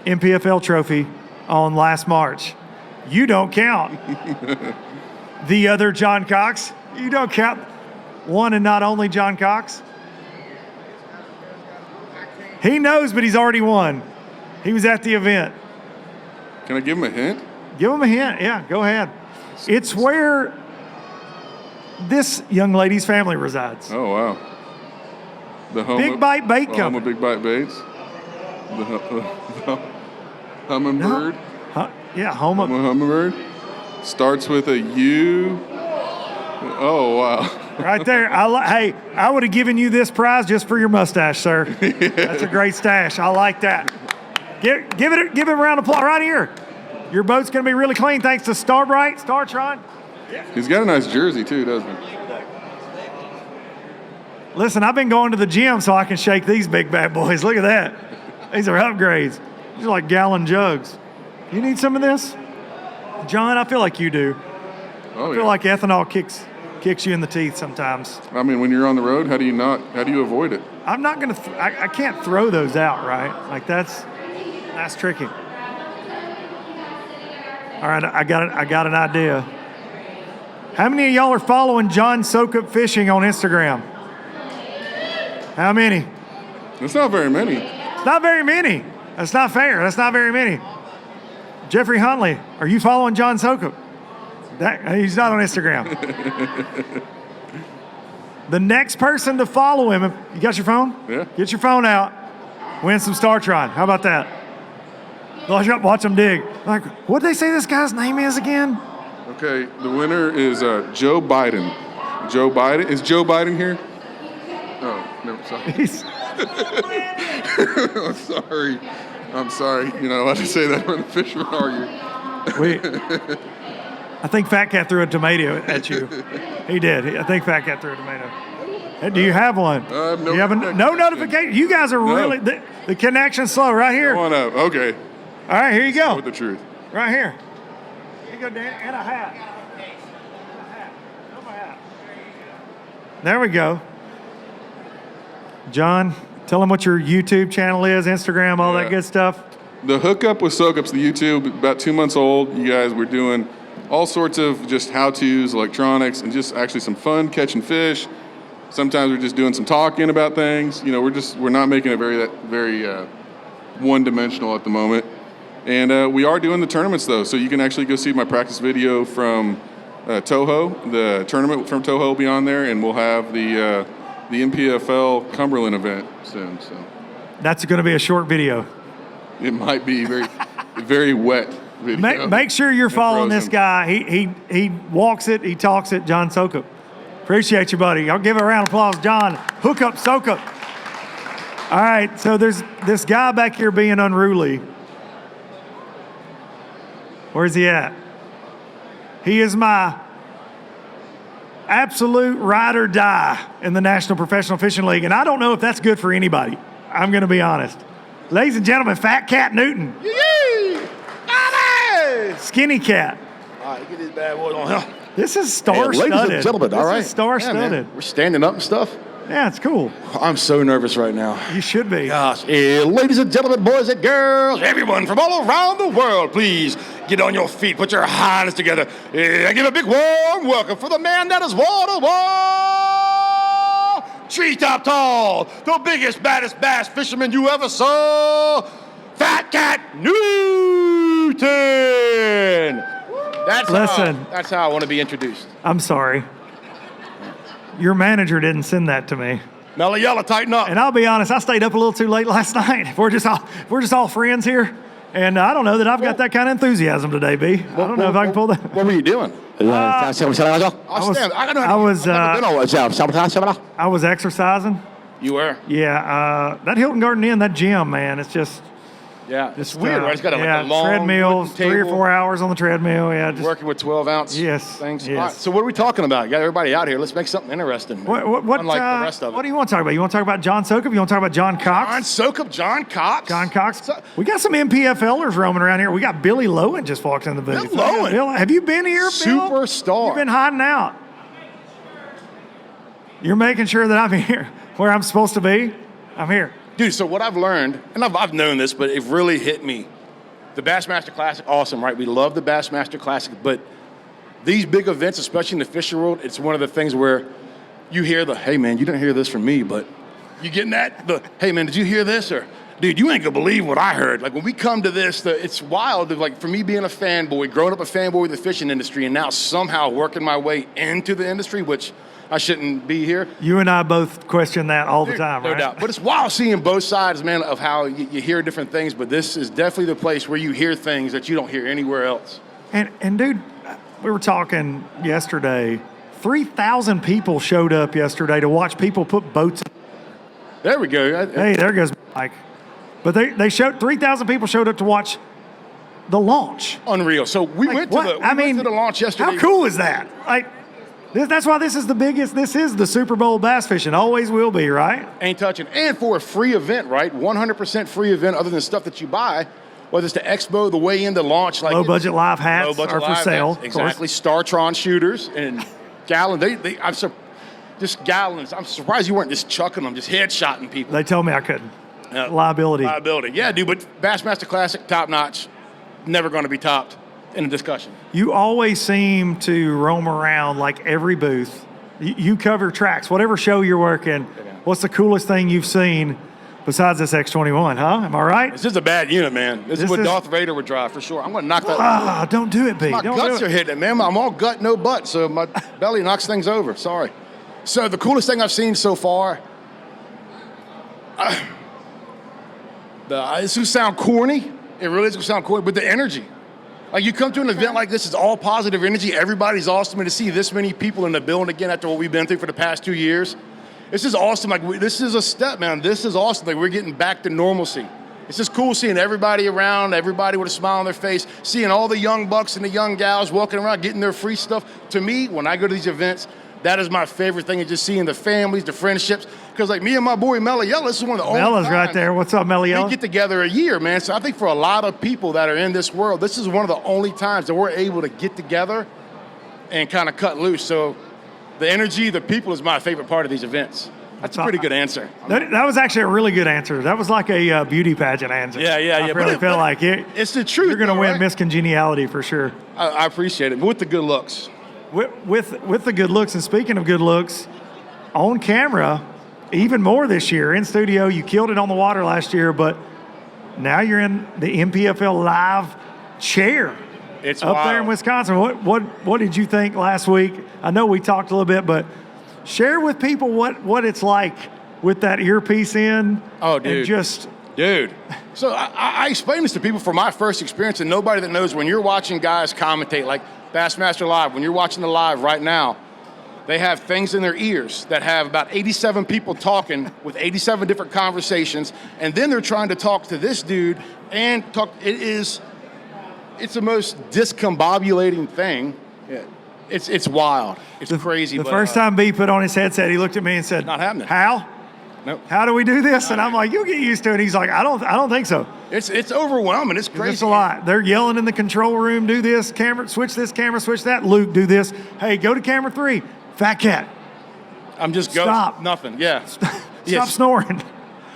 MPFL trophy on last March? You don't count. The other John Cox, you don't count. One and not only John Cox. He knows, but he's already won. He was at the event. Can I give him a hint? Give him a hint. Yeah, go ahead. It's where this young lady's family resides. Oh, wow. The home Big Bite Bait Company. Home of Big Bite Baits. The Hummingbird. No. Yeah, home of Hummingbird. Starts with a U. Oh, wow. Right there. Hey, I would have given you this prize just for your mustache, sir. That's a great stash. I like that. Give it a round of applause right here. Your boat's going to be really clean thanks to Starbright, Startron. He's got a nice jersey too, doesn't he? Listen, I've been going to the gym so I can shake these big bad boys. Look at that. These are upgrades. These are like gallon jugs. You need some of this? John, I feel like you do. Oh, I feel like ethanol kicks you in the teeth sometimes. I mean, when you're on the road, how do you avoid it? I'm not going to, I can't throw those out, right? Like that's tricky. All right, I got an idea. How many of y'all are following John Soukup Fishing on Instagram? How many? It's not very many. It's not very many. That's not fair. That's not very many. Jeffrey Huntley, are you following John Soukup? He's not on Instagram. The next person to follow him, you got your phone? Yeah. Get your phone out. Win some Startron. How about that? Watch them dig. Like, what did they say this guy's name is again? Okay, the winner is Joe Biden. Joe Biden? Is Joe Biden here? Oh, no, sorry. I'm sorry. You're not allowed to say that when the fishermen argue. I think Fat Cat threw a tomato at you. He did. I think Fat Cat threw a tomato. Do you have one? No, you have no notification. You guys are really the connection's slow right here. Come on up. Okay. All right, here you go. With the truth. Right here. Here you go, Dan. And a hat. There we go. John, tell them what your YouTube channel is, Instagram, all that good stuff. The Hookup with Soukup's the YouTube, about 2 months old. You guys, we're doing all sorts of just how-tos, electronics, and just actually some fun catching fish. Sometimes we're just doing some talking about things. We're not making it very one-dimensional at the moment. And we are doing the tournaments though, so you can actually go see my practice video from Toho. The tournament from Toho will be on there, and we'll have the MPFL Cumberland event soon. So that's going to be a short video. It might be very wet video. Make sure you're following this guy. He walks it, he talks it. John Soukup. Appreciate you, buddy. I'll give a round of applause, John. Hookup, Soukup. All right, so there's this guy back here being unruly. Where's he at? He is my absolute ride or die in the National Professional Fishing League, and I don't know if that's good for anybody. I'm going to be honest. Ladies and gentlemen, Fat Cat Newton. Skinny Cat. All right, get this bad boy on here. This is star-studded. Ladies and gentlemen, all right. This is star-studded. We're standing up and stuff. Yeah, it's cool. I'm so nervous right now. You should be. Gosh. Ladies and gentlemen, boys and girls, everyone from all around the world, please get on your feet, put your hands together, and give a big warm welcome for the man that is wall-to-wall, treetop tall, the biggest, baddest bass fisherman you ever saw, Fat Cat Newton. That's how I want to be introduced. I'm sorry. Your manager didn't send that to me. Mellow Yellow, tighten up. And I'll be honest, I stayed up a little too late last night. We're just all friends here. And I don't know that I've got that kind of enthusiasm today, B. I don't know if I can pull that. What were you doing? I was exercising. You were? Yeah. That Hilton Garden Inn, that gym, man, it's just. Yeah, it's weird, right? It's got a long treadmills, wooden table, 3 or 4 hours on the treadmill. Yeah, just working with 12-ounce things. Yes. All right, so what are we talking about? You got everybody out here. Let's make something interesting. What, unlike the rest of it. What do you want to talk about? You want to talk about John Soukup? You want to talk about John Cox? Soukup, John Cox. John Cox. We got some MPFLers roaming around here. We got Billy Lowen just walked in the booth. Bill Lowen. Bill, have you been here, Bill? Superstar. You've been hiding out. You're making sure that I'm here where I'm supposed to be. I'm here. Dude, so what I've learned, and I've known this, but it really hit me. The Bassmaster Classic, awesome, right? We love the Bassmaster Classic, but these big events, especially in the fishing world, it's one of the things where you hear the, hey man, you didn't hear this from me, but you getting that? The, hey man, did you hear this? Or, dude, you ain't gonna believe what I heard. Like when we come to this, it's wild. Like for me being a fanboy, growing up a fanboy with the fishing industry, and now somehow working my way into the industry, which I shouldn't be here. You and I both question that all the time, no right? doubt. But it's wild seeing both sides, man, of how you hear different things, but this is definitely the place where you hear things that you don't hear anywhere else. And dude, we were talking yesterday, 3,000 people showed up yesterday to watch people put boats in. There we go. Hey, there goes Mike. But they showed 3,000 people showed up to watch the launch. Unreal. So we went to the launch yesterday. How cool is that? Like, that's why this is the biggest. This is the Super Bowl bass fishing. Always will be, right? Ain't touching. And for a free event, right? 100% free event, other than stuff that you buy, whether it's the expo, the way in, the launch, like low budget live hats are for sale. Exactly. Startron shooters and Gallon. Just gallons. I'm surprised you weren't just chucking them, just headshotting people. They told me I couldn't. Liability. Yeah, dude. But Bassmaster Classic, top notch, never going to be topped in a discussion. You always seem to roam around like every booth. You cover tracks, whatever show you're working. What's the coolest thing you've seen besides this X21, huh? Am I right? This is a bad unit, man. This is what Darth Vader would drive for sure. I'm going to knock that. Don't do it, B. My guts are hitting it, man. I'm all gut, no butt, so my belly knocks things over. Sorry. So the coolest thing I've seen so far, this will sound corny. It really is going to sound corny, but the energy. Like you come to an event like this, it's all positive energy. Everybody's awesome. And to see this many people in the building again after what we've been through for the past 2 years, this is awesome. Like this is a step, man. This is awesome. Like we're getting back to normalcy. It's just cool seeing everybody around, everybody with a smile on their face, seeing all the young bucks and the young gals walking around, getting their free stuff. To me, when I go to these events, that is my favorite thing, is just seeing the families, the friendships. Because like me and my boy Meliella, this is one of the only Mella's right there. What's up, Meliella? We get together a year, man. So I think for a lot of people that are in this world, this is one of the only times that we're able to get together and kind of cut loose. So the energy, the people is my favorite part of these events. That's a pretty good answer. That was actually a really good answer. That was like a beauty pageant answer. Yeah. I really felt like it. It's the truth. You're going to win right? Miss Congeniality for sure. I appreciate it. But with the good looks. With the good looks, and speaking of good looks, on camera, even more this year. In studio, you killed it on the water last year, but now you're in the MPFL Live chair. It's up wild. there in Wisconsin. What did you think last week? I know we talked a little bit, but share with people what it's like with that earpiece in. Oh, dude. And Dude. So I explain this to people from my first experience, and nobody that knows, when you're watching guys commentate, like Bassmaster Live, when you're watching the live right now, they have things in their ears that have about 87 people talking with 87 different conversations, and then they're trying to talk to this dude and talk. It's the most discombobulating thing. Yeah. It's wild. It's crazy. The first time B put on his headset, he looked at me and said, "Not happening." How? Nope. How do we do this? And I'm like, you'll get used to it. He's like, I don't think so. It's overwhelming. It's crazy. It's a lot. They're yelling in the control room, do this, camera, switch that. Luke, do this. Hey, go to camera 3. Fat cat. I'm just Stop. Nothing. Yeah. Stop snoring.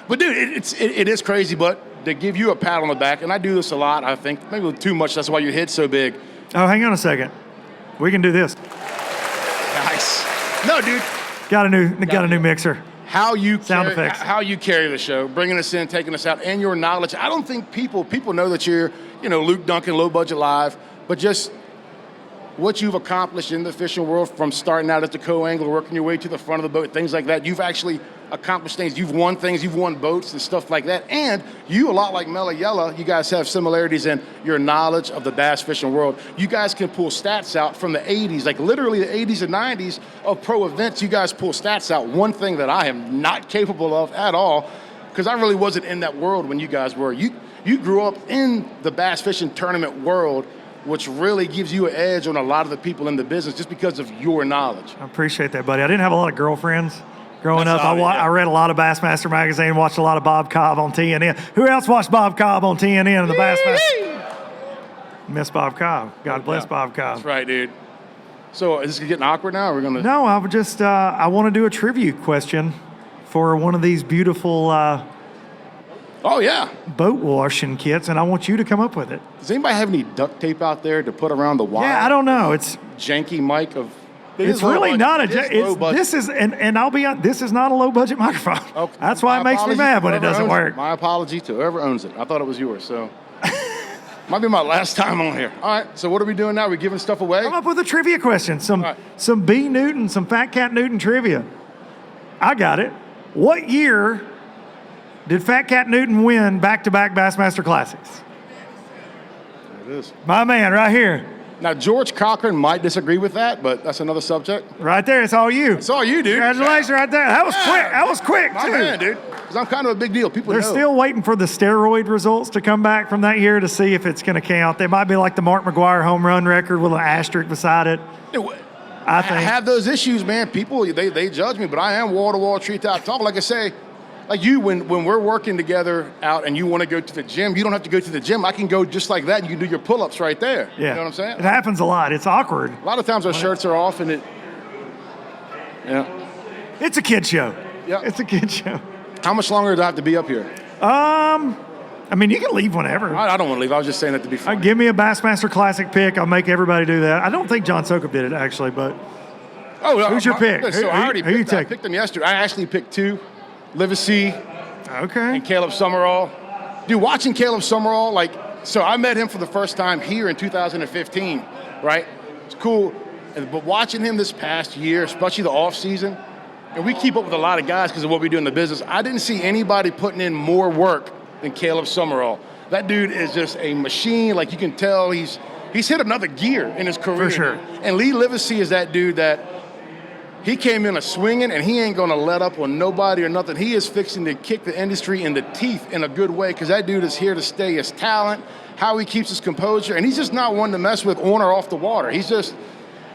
But dude, it is crazy, but to give you a pat on the back, and I do this a lot, I think, maybe too much, that's why your head's so big. Oh, hang on a second. We can do this. Nice. No, dude. Got a new mixer. How you carry the show, bringing us in, taking us out, and your knowledge. I don't think people know that you're, Luke Duncan, Low Budget Live, but just what you've accomplished in the fishing world, from starting out as the co-angler, working your way to the front of the boat, things like that. You've actually accomplished things. You've won things. You've won boats and stuff like that. And you, a lot like Mela Yella, you guys have similarities in your knowledge of the bass fishing world. You guys can pull stats out from the 80s, like literally the 80s and 90s of pro events. You guys pull stats out. One thing that I am not capable of at all, because I really wasn't in that world when you guys were. You grew up in the bass fishing tournament world, which really gives you an edge on a lot of the people in the business just because of your knowledge. I appreciate that, buddy. I didn't have a lot of girlfriends growing That's up. I read a lot of Bassmaster magazine, watched a lot of Bob Cobb on TNN. Who else watched Bob Cobb on TNN and the Bassmaster? Miss Bob Cobb. God bless Bob Cobb. That's right, dude. So is this getting awkward now? Or we're gonna? No, I would just I want to do a trivia question for one of these beautiful Oh yeah. boat washing kits, and I want you to come up with it. Does anybody have any duct tape out there to put around the wire? Yeah, I don't know. It's janky mic of. It's really not low budget. this is and I'll be honest, this is not a low budget microphone. Okay. That's why it makes me apology mad to when it whoever doesn't owns work. My apology to whoever owns it. I thought it was yours, so might be my last time on here. All right, so what are we doing now? We're giving stuff away? Come up with a trivia question. Some right. some B Newton, some Fat Cat Newton trivia. I got it. What year did Fat Cat Newton win back-to-back Bassmaster Classics? There it is. My man, right here. Now, George Cochran might disagree with that, but that's another subject. Right there, it's all you. It's all you, dude. Congratulations right there. That was quick. That was quick, My too. man, dude. Because I'm kind of a big deal. People They're know. still waiting for the steroid results to come back from that year to see if it's going to count. They might be like the Mark McGuire home run record with an asterisk beside it. I think. I have those issues, man. People, they judge me, but I am wall-to-wall, tree-top talk. Like I say, like you, when we're working together out and you want to go to the gym, you don't have to go to the gym. I can go just like that and you can do your pull-ups right there. Yeah. You know what I'm saying? It happens a lot. It's awkward. A lot of times our shirts are off and yeah. It's a kid show. Yeah. It's a kid show. How much longer do I have to be up here? I mean, you can leave whenever. I don't want to leave. I was just saying that to be funny. Give me a Bassmaster Classic pick. I'll make everybody do that. I don't think John Soukup did it, actually, but who's your pick? So I already who you picked, I taking? picked them yesterday. I actually picked two, Livesey Okay. and Caleb Summerall. Dude, watching Caleb Summerall, so I met him for the first time here in 2015, right? It's cool. But watching him this past year, especially the off season, and we keep up with a lot of guys because of what we do in the business, I didn't see anybody putting in more work than Caleb Summerall. That dude is just a machine. Like, you can tell he's hit another gear in his career. For sure. And Lee Livesey is that dude that he came in a swinging, and he ain't gonna let up on nobody or nothing. He is fixing to kick the industry in the teeth in a good way, because that dude is here to stay. His talent, how he keeps his composure, and he's just not one to mess with on or off the water.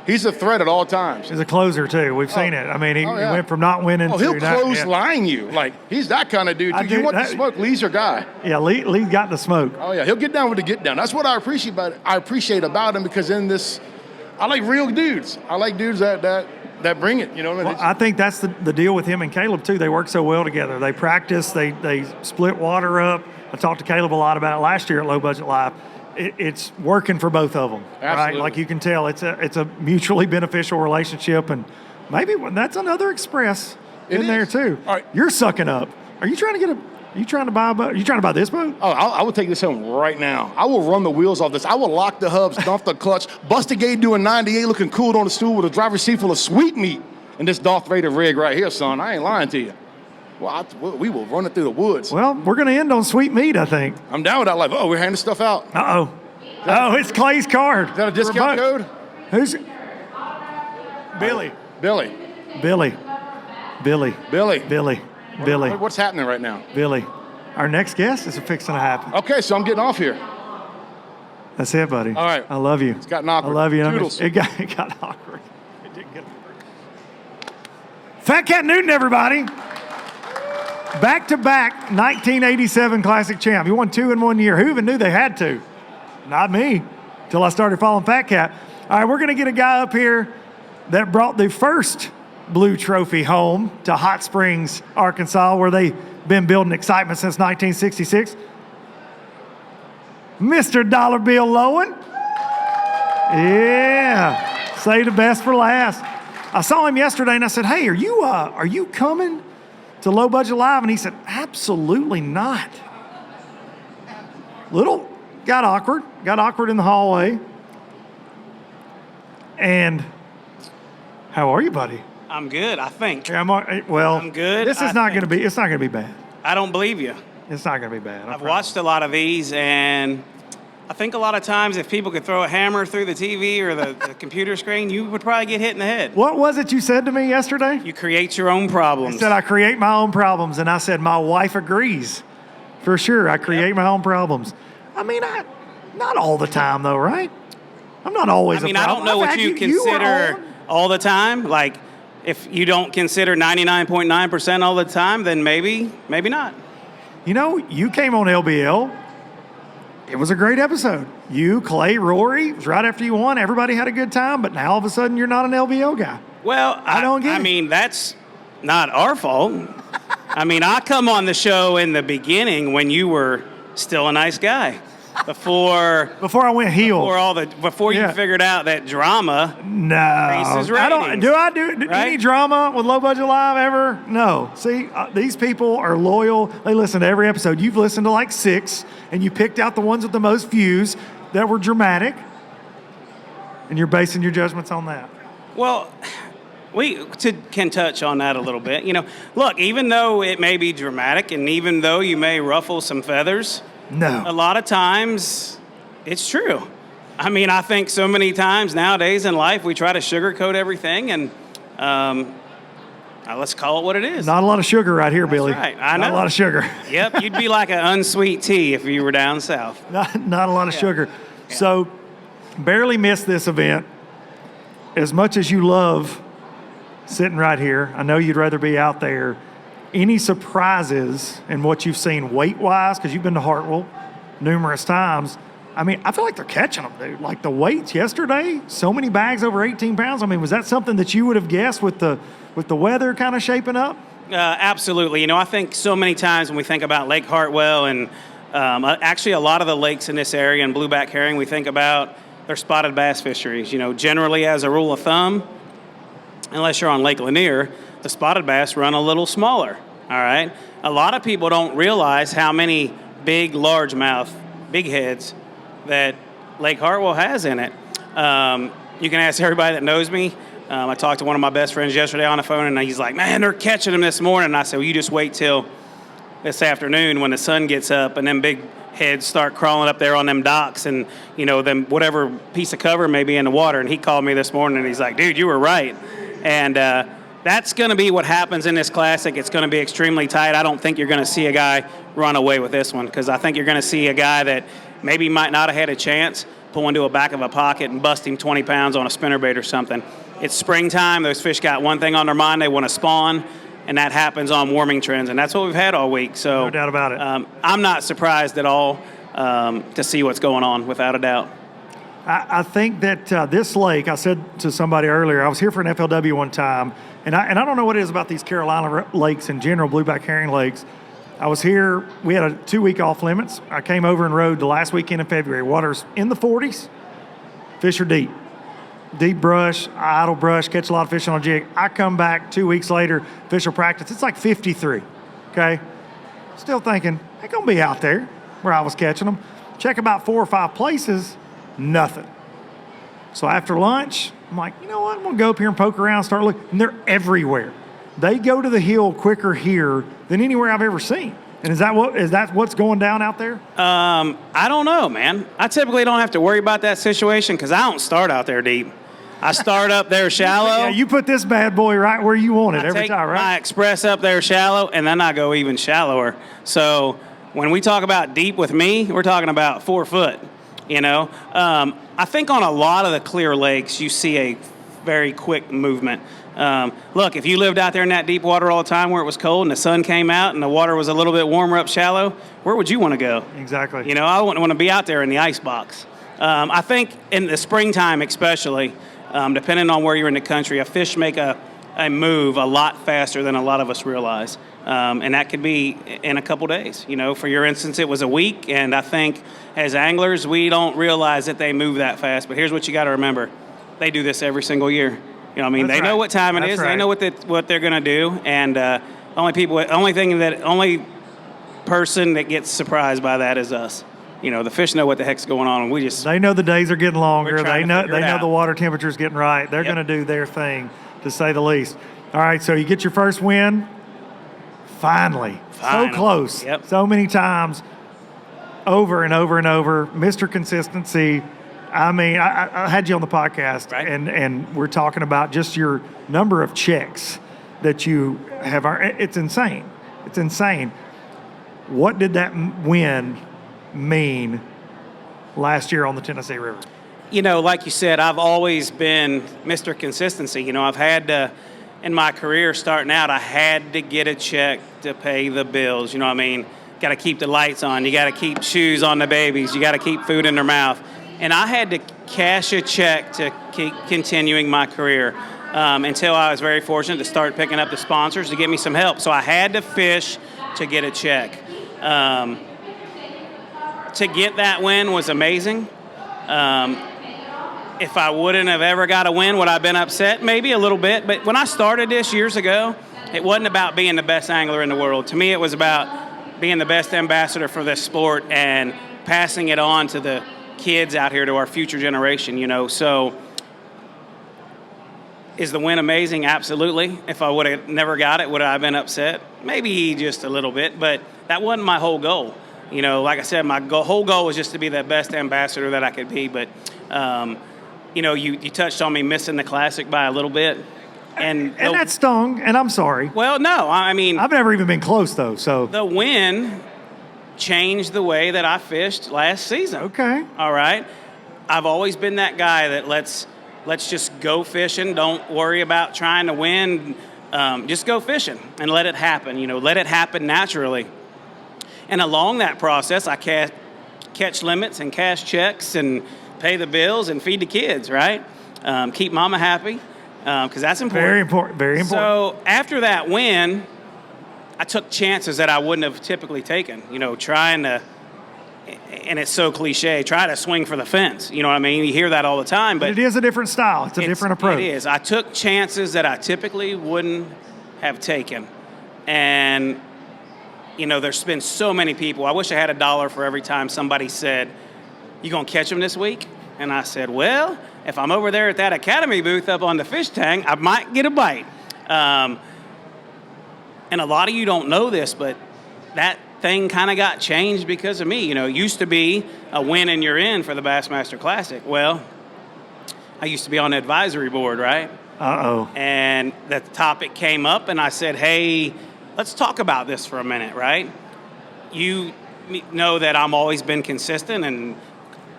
He's a threat at all times. He's a closer, too. We've seen it. I mean, he went from not winning to he'll not. clothesline you. Like, he's that kind of dude. You want the smoke, Lee's your guy. Yeah, Lee got the smoke. Oh, yeah, he'll get down with the get down. That's what I appreciate about him, because in this, I like real dudes. I like dudes that bring it, you know what I mean? Well, I think that's the deal with him and Caleb, too. They work so well together. They practice. They split water up. I talked to Caleb a lot about it last year at Low Budget Live. It's working for both of them, Absolutely. right? Like, you can tell it's a mutually beneficial relationship, and maybe that's another Express in there too. All right. You're sucking up. Are you trying to buy a boat? Are you trying to buy this boat? Oh, I will take this home right now. I will run the wheels off this. I will lock the hubs, dump the clutch, bust the gate doing 98, looking cool on the stool with a driver's seat full of sweet meat. And this Darth Vader rig right here, son, I ain't lying to you. Well, we will run it through the woods. Well, we're going to end on sweet meat, I think. I'm down with that. Like, we're handing stuff out. Uh-oh. Oh, it's Clay's card. Is that a discount code? Who's? Billy. Billy. What's happening right now? Billy. Our next guest is fixing to happen. Okay, so I'm getting off here. That's it, buddy. All right. I love you. It's gotten awkward. I love you. Toodles. It got awkward. It didn't get awkward. Fat Cat Newton, everybody. Back-to-back 1987 Classic champ. He won 2 in 1 year. Who even knew they had to? Not me, till I started following Fat Cat. All right, we're going to get a guy up here that brought the first Blue Trophy home to Hot Springs, Arkansas, where they've been building excitement since 1966. Mr. Dollar Bill Lowen. Yeah, say the best for last. I saw him yesterday and I said, hey, are you coming to Low Budget Live? And he said, absolutely not. Got awkward in the hallway. And how are you, buddy? I'm good, I think. Yeah, I'm good, This is I not going to think. be. It's not going to be bad. I don't believe you. It's not going to be bad. I've watched a lot of these, and I think a lot of times if people could throw a hammer through the TV or the computer screen, you would probably get hit in the head. What was it you said to me yesterday? You create your own problems. You said I create my own problems, and I said my wife agrees. For sure, I create my own problems. I mean, not all the time though, right? I'm not always. I mean, I don't know what you consider all the time. Like, if you don't consider 99.9% all the time, then maybe not. You know, you came on LBL. It was a great episode. You, Clay, Rory, it was right after you won. Everybody had a good time, but now all of a sudden you're not an LBL guy. Well, I don't get it. I mean, that's not our fault. I mean, I come on the show in the beginning when you were still a nice guy. Before I went heel. Before you figured out that drama. No. Raises ratings, I don't. Do I do right? any drama with Low Budget Live ever? No. See, these people are loyal. They listen to every episode. You've listened to like 6, and you picked out the ones with the most views that were dramatic, and you're basing your judgments on that. Well, we can touch on that a little bit. You know, look, even though it may be dramatic, and even though you may ruffle some feathers. No. A lot of times, it's true. I mean, I think so many times nowadays in life we try to sugarcoat everything, and let's call it what it is. Not a lot of sugar right here, Billy. Right, I know. Not a lot of sugar. Yep, you'd be like an unsweet tea if you were down south. Not a lot of sugar. Yeah. So, barely missed this event. As much as you love sitting right here, I know you'd rather be out there. Any surprises in what you've seen weight-wise? Because you've been to Hartwell numerous times. I mean, I feel like they're catching them, dude. Like the weights yesterday, so many bags over 18 pounds. I mean, was that something that you would have guessed with the weather kind of shaping up? Absolutely. You know, I think so many times when we think about Lake Hartwell and actually a lot of the lakes in this area and blueback herring, we think about their spotted bass fisheries. You know, generally as a rule of thumb, unless you're on Lake Lanier, the spotted bass run a little smaller, all right? A lot of people don't realize how many big, largemouth, big heads that Lake Hartwell has in it. You can ask everybody that knows me. I talked to one of my best friends yesterday on the phone, and he's like, man, they're catching them this morning. And I said, well, you just wait till this afternoon when the sun gets up and them big heads start crawling up there on them docks and, you know, them whatever piece of cover may be in the water. And he called me this morning, and he's like, dude, you were right. And that's going to be what happens in this Classic. It's going to be extremely tight. I don't think you're going to see a guy run away with this one, because I think you're going to see a guy that maybe might not have had a chance pull into a back of a pocket and bust him 20 pounds on a spinnerbait or something. It's springtime. Those fish got one thing on their mind. They want to spawn, and that happens on warming trends, and that's what we've had all week. So no doubt about it. I'm not surprised at all to see what's going on, without a doubt. I think that this lake, I said to somebody earlier, I was here for an FLW one time, and I don't know what it is about these Carolina lakes in general, blueback herring lakes. I was here, we had a 2-week off limits. I came over and rode the last weekend in February. Water's in the 40s. Fish are deep. Deep brush, idle brush, catch a lot of fish on a jig. I come back 2 weeks later, fish will practice. It's like 53, okay? Still thinking, they're going to be out there where I was catching them. Check about 4 or 5 places, nothing. So after lunch, I'm like, you know what? I'm going to go up here and poke around, start looking. And they're everywhere. They go to the hill quicker here than anywhere I've ever seen. And is that what's going down out there? I don't know, man. I typically don't have to worry about that situation because I don't start out there deep. I start up there shallow. Yeah, you put this bad boy right where you want it every time, right? I Xpress up there shallow, and then I go even shallower. So when we talk about deep with me, we're talking about 4 foot, you know. I think on a lot of the clear lakes, you see a very quick movement. Look, if you lived out there in that deep water all the time where it was cold and the sun came out and the water was a little bit warmer up shallow, where would you want to go? Exactly. You know, I wouldn't want to be out there in the ice box. I think in the springtime especially, depending on where you're in the country, a fish make a move a lot faster than a lot of us realize. And that could be in a couple days. You know, for your instance, it was a week, and I think as anglers, we don't realize that they move that fast. But here's what you got to remember. They do this every single year. You know what I mean? They know what time it is. They know what they're going to do. And only person that gets surprised by that is us. You know, the fish know what the heck's going on, and they know the days are getting longer. They know the out. water temperature's getting right. They're going to do their thing, to say the least. All right, so you get your first win. Finally. So close. Yep. So many times. Over and over and over. Mr. Consistency. I mean, I had you on the podcast, right. and we're talking about just your number of checks that you have. It's insane. It's insane. What did that win mean last year on the Tennessee River? You know, like you said, I've always been Mr. Consistency. You know, I've had to, in my career starting out, I had to get a check to pay the bills. You know what I mean? Got to keep the lights on. You got to keep shoes on the babies. You got to keep food in their mouth. And I had to cash a check to keep continuing my career until I was very fortunate to start picking up the sponsors to give me some help. So I had to fish to get a check. To get that win was amazing. If I wouldn't have ever got a win, would I have been upset? Maybe a little bit. But when I started this years ago, it wasn't about being the best angler in the world. To me, it was about being the best ambassador for this sport and passing it on to the kids out here, to our future generation, you know. So is the win amazing? Absolutely. If I would have never got it, would I have been upset? Maybe just a little bit, but that wasn't my whole goal. You know, like I said, my whole goal was just to be the best ambassador that I could be. But, you know, you touched on me missing the Classic by a little bit. And that stung, and I'm sorry. Well, no, I mean, I've never even been close, though. So the win changed the way that I fished last season. Okay. All right. I've always been that guy that let's just go fishing. Don't worry about trying to win. Just go fishing and let it happen. You know, let it happen naturally. And along that process, I catch limits and cash checks and pay the bills and feed the kids, right? Keep mama happy, because that's important. Very important, very important. So after that win, I took chances that I wouldn't have typically taken, you know, trying to, and it's so cliche, try to swing for the fence. You know what I mean? You hear that all the time. But it is a different style. It's a different approach. It is. I took chances that I typically wouldn't have taken. And, you know, there's been so many people. I wish I had $1 for every time somebody said, "You going to catch them this week?" And I said, well, if I'm over there at that Academy booth up on the fish tank, I might get a bite. And a lot of you don't know this, but that thing kind of got changed because of me. You know, it used to be a win and you're in for the Bassmaster Classic. Well, I used to be on the advisory board, right? Uh-oh. And the topic came up, and I said, hey, let's talk about this for a minute, right? You know that I've always been consistent, and,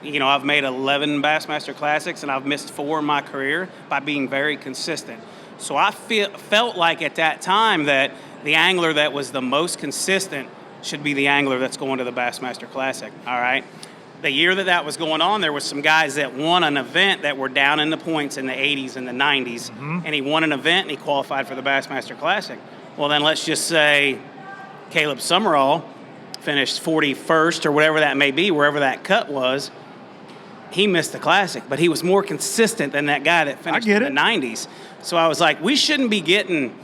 you know, I've made 11 Bassmaster Classics, and I've missed 4 in my career by being very consistent. So I felt like at that time that the angler that was the most consistent should be the angler that's going to the Bassmaster Classic, all right? The year that was going on, there was some guys that won an event that were down in the points in the 80s and the 90s, and he won an event and he qualified for the Bassmaster Classic. Well, then let's just say Caleb Summerall finished 41st or whatever that may be, wherever that cut was. He missed the Classic, but he was more consistent than that guy that finished in the 90s. So I was like, we shouldn't be getting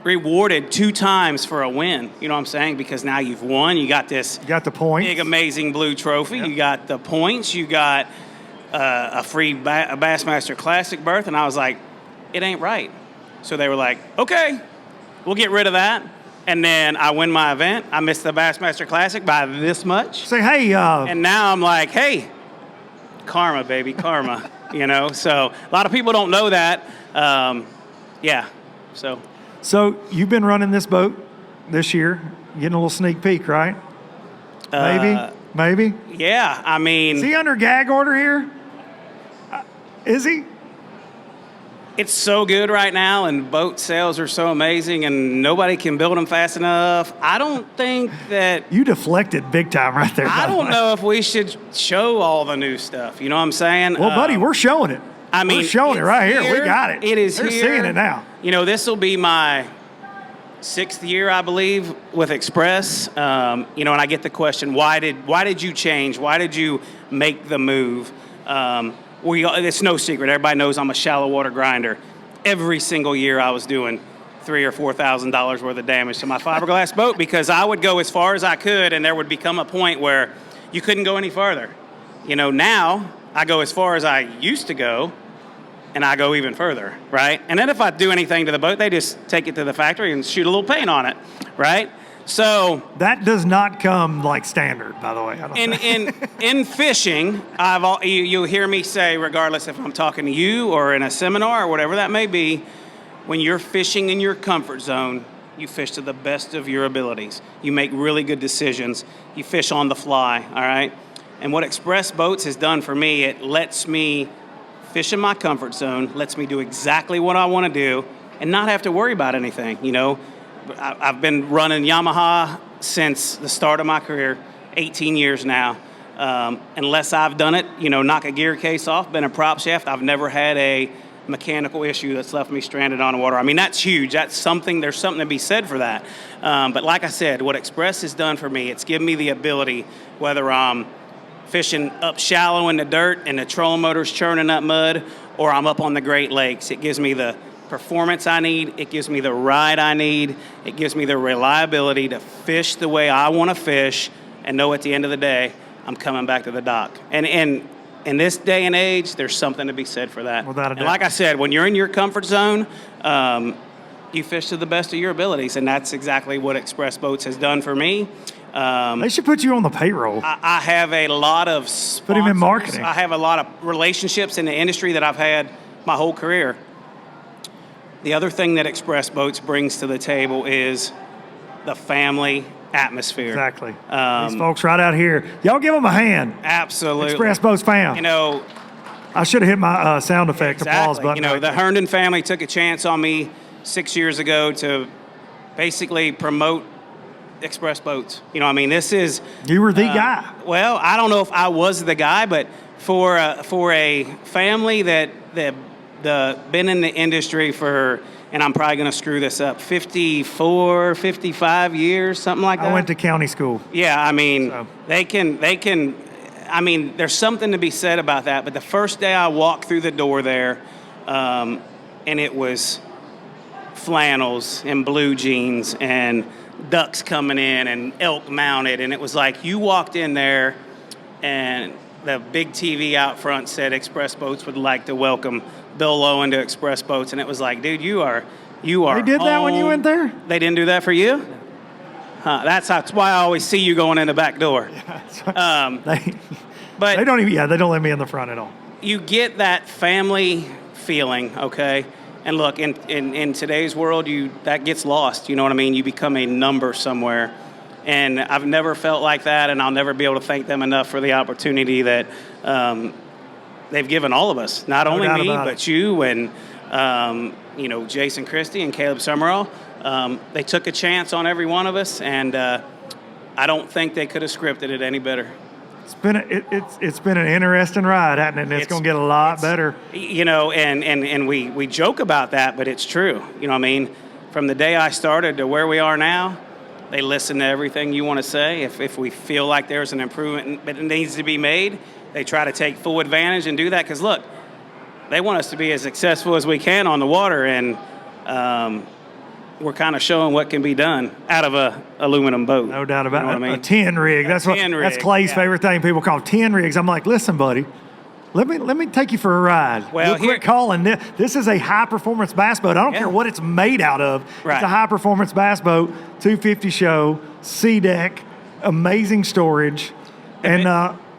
rewarded 2 times for a win. You know what I'm saying? Because now you've won. You got this. You got the points. Big, amazing blue trophy. Yep. You got the points. You got a free a Bassmaster Classic berth. And I was like, it ain't right. So they were like, okay, we'll get rid of that. And then I win my event. I missed the Bassmaster Classic by this much. Say, hey. And now I'm like, hey, karma, baby, karma. You know, so a lot of people don't know that. Yeah, So you've been running this boat this year, getting a little sneak peek, right? Maybe? Yeah, I mean. Is he under gag order here? Is he? It's so good right now, and boat sales are so amazing, and nobody can build them fast enough. I don't think that... You deflected big time right there. I don't know if we should show all the new stuff. You know what I'm saying? Well, buddy, we're showing it. I mean, we're showing it right here. We got it. It is They're here. seeing it now. You know, this will be my 6th year, I believe, with Xpress. You know, and I get the question, why did you change? Why did you make the move? It's no secret. Everybody knows I'm a shallow water grinder. Every single year I was doing $3,000 or $4,000 worth of damage to my fiberglass boat because I would go as far as I could, and there would become a point where you couldn't go any farther. You know, now I go as far as I used to go, and I go even further, right? And then if I do anything to the boat, they just take it to the factory and shoot a little paint on it, right? So that does not come like standard, by the way. I don't in fishing, you'll hear me say, regardless if I'm talking to you or in a seminar or whatever that may be, when you're fishing in your comfort zone, you fish to the best of your abilities. You make really good decisions. You fish on the fly, all right? And what Xpress Boats has done for me, it lets me fish in my comfort zone, lets me do exactly what I want to do and not have to worry about anything, you know? I've been running Yamaha since the start of my career, 18 years now. Unless I've done it, you know, knock a gear case off, been a prop shaft, I've never had a mechanical issue that's left me stranded on the water. I mean, that's huge. That's something, there's something to be said for that. But like I said, what Xpress has done for me, it's given me the ability, whether I'm fishing up shallow in the dirt and the trolling motor's churning up mud, or I'm up on the Great Lakes, it gives me the performance I need, it gives me the ride I need, it gives me the reliability to fish the way I want to fish and know at the end of the day, I'm coming back to the dock. And in this day and age, there's something to be said for that. Without a doubt. And like I said, when you're in your comfort zone, you fish to the best of your abilities, and that's exactly what Xpress Boats has done for me. They should put you on the payroll. I have a lot of sponsors. Put him in marketing. I have a lot of relationships in the industry that I've had my whole career. The other thing that Xpress Boats brings to the table is the family atmosphere. Exactly. These folks right out here. Y'all give them a hand. Absolutely. Xpress Boats fam. You know, I should have hit my sound effect applause button. You know, right the there. Herndon family took a chance on me 6 years ago to basically promote Xpress Boats. You know, I mean, this is... You were the guy. Well, I don't know if I was the guy, but for a family that been in the industry for, and I'm probably going to screw this up, 54, 55 years, something like that. I went to county school. Yeah, I mean, So. they can, I mean, there's something to be said about that. But the first day I walked through the door there, and it was flannels and blue jeans and ducks coming in and elk mounted. And it was like you walked in there and the big TV out front said Xpress Boats would like to welcome Bill Lowen to Xpress Boats. And it was like, dude, you are They did that when you went there? They didn't do that for you? Huh, that's why I always see you going in the back door. But they don't even, they don't let me in the front at all. You get that family feeling, okay? And look, in today's world, that gets lost. You know what I mean? You become a number somewhere. And I've never felt like that, and I'll never be able to thank them enough for the opportunity that they've given all of us. Not only me, but you and you know, Jason Christie and Caleb Summerall. They took a chance on every one of us, and I don't think they could have scripted it any better. It's been an interesting ride, hasn't it? And it's going to get a lot better. You know, and we joke about that, but it's true. You know what I mean? From the day I started to where we are now, they listen to everything you want to say. If we feel like there's an improvement that needs to be made, they try to take full advantage and do that. Because, look, they want us to be as successful as we can on the water, and we're kind of showing what can be done out of a aluminum boat. No doubt about it. You know what I mean? A 10 rig. That's Clay's favorite thing. People call 10 rigs. I'm like, listen, buddy, let me take you for a ride. Well, quit calling this. This is a high performance bass boat. I don't care what it's made out of. Right. It's a high performance bass boat. 250 show, sea deck, amazing storage, and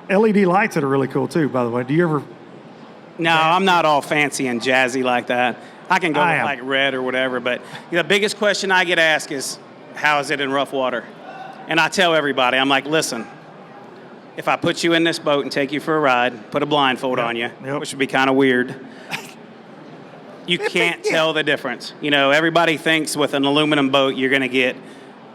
LED lights that are really cool too. By the way, do you ever? No, I'm not all fancy and jazzy like that. I can go with like red or whatever, but the biggest question I get asked is, how is it in rough water? And I tell everybody, I'm like, listen, if I put you in this boat and take you for a ride, put a blindfold on you, which would be kind of weird, you can't tell the difference. You know, everybody thinks with an aluminum boat, you're going to get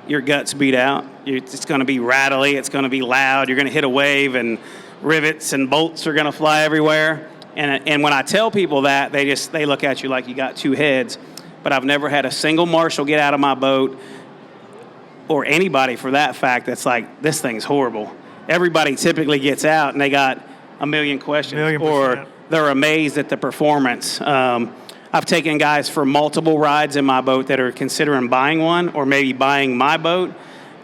your guts beat out. It's going to be rattly. It's going to be loud. You're going to hit a wave and rivets and bolts are going to fly everywhere. And when I tell people that, they look at you like you got two heads. But I've never had a single marshal get out of my boat, or anybody for that fact, that's like, this thing's horrible. Everybody typically gets out and they got a million questions, or they're amazed at the performance. I've taken guys for multiple rides in my boat that are considering buying one or maybe buying my boat.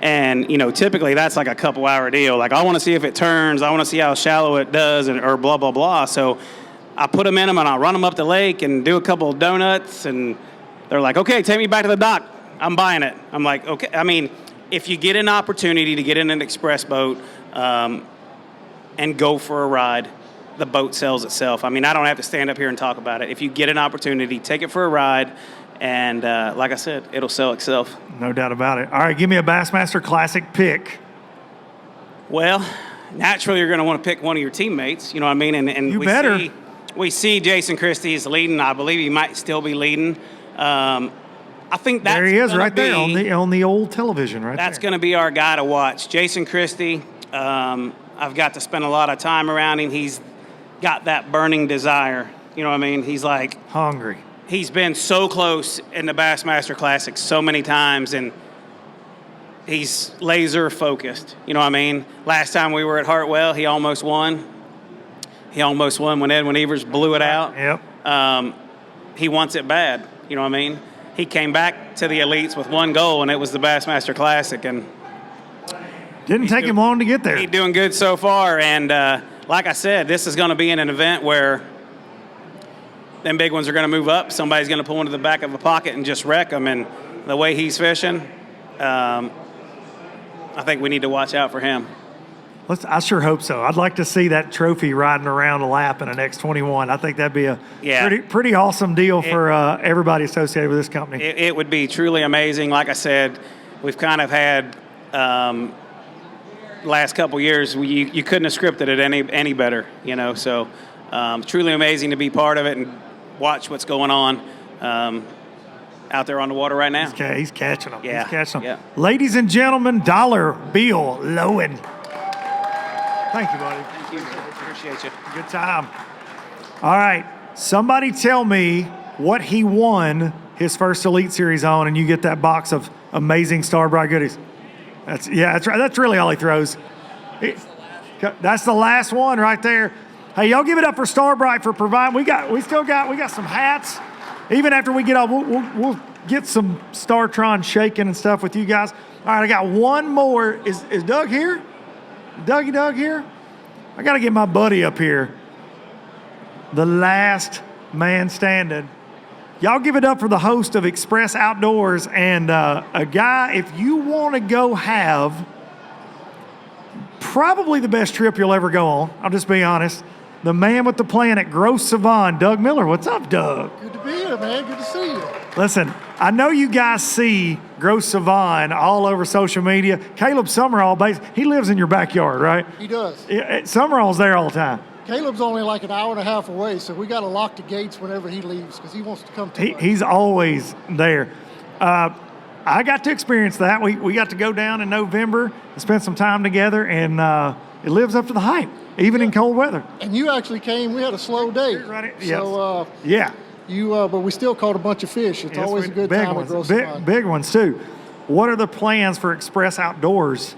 And, you know, typically that's like a couple-hour deal. Like, I want to see if it turns. I want to see how shallow it does, or blah, blah, blah. So I put them in them and I run them up the lake and do a couple of donuts, and they're like, okay, take me back to the dock. I'm buying it. I'm like, okay. I mean, if you get an opportunity to get in an Xpress boat and go for a ride, the boat sells itself. I mean, I don't have to stand up here and talk about it. If you get an opportunity, take it for a ride, and like I said, it'll sell itself. No doubt about it. All right, give me a Bassmaster Classic pick. Well, naturally, you're going to want to pick one of your teammates. You know what I mean? And You better. We see Jason Christie is leading. I believe he might still be leading. I think that's There he is, right there be, on the old television, right That's there. going to be our guy to watch. Jason Christie. I've got to spend a lot of time around him. He's got that burning desire. You know what I mean? He's like Hungry. He's been so close in the Bassmaster Classic so many times, and he's laser focused. You know what I mean? Last time we were at Hartwell, he almost won. He almost won when Edwin Evers blew it out. Yep. He wants it bad. You know what I mean? He came back to the elites with one goal, and it was the Bassmaster Classic. And didn't take him long to get there. He's doing good so far. And like I said, this is going to be in an event where them big ones are going to move up. Somebody's going to pull into the back of a pocket and just wreck them. And the way he's fishing, I think we need to watch out for him. I sure hope so. I'd like to see that trophy riding around a lap in an X21. I think that'd be a pretty awesome deal for everybody associated with this company. It would be truly amazing. Like I said, we've kind of had last couple years, you couldn't have scripted it any better, you know. So truly amazing to be part of it and watch what's going on out there on the water right now. He's catching them. Yeah. He's catching them. Yeah. Ladies and gentlemen, Dollar Bill Lowen. Thank you, buddy. Thank you. Appreciate you. Good time. All right. Somebody tell me what he won his first Elite Series on, and you get that box of amazing Starbright goodies. That's right. That's really all he throws. That's the last one right there. Hey, y'all give it up for Starbright for providing. We got some hats. Even after we get off, we'll get some Startron shaking and stuff with you guys. All right, I got one more. Is Doug here? Doug here? I got to get my buddy up here. The last man standing. Y'all give it up for the host of Xpress Outdoors and a guy, if you want to go have probably the best trip you'll ever go on, I'll just be honest, the man with the plan at Grosse Savanne, Doug Miller. What's up, Doug? Good to be here, man. Good to see you. Listen, I know you guys see Grosse Savanne all over social media. Caleb Summerall, he lives in your backyard, right? He does. Summerall's there all the time. Caleb's only like an hour and a half away, so we got to lock the gates whenever he leaves because he wants to come to us. He's always there. I got to experience that. We got to go down in November and spend some time together, and it lives up to the hype, even in cold weather. And you actually came. We had a slow day. Right. So, yeah. But we still caught a bunch of fish. It's always a good time at Grosse Savanne. Big ones, too. What are the plans for Xpress Outdoors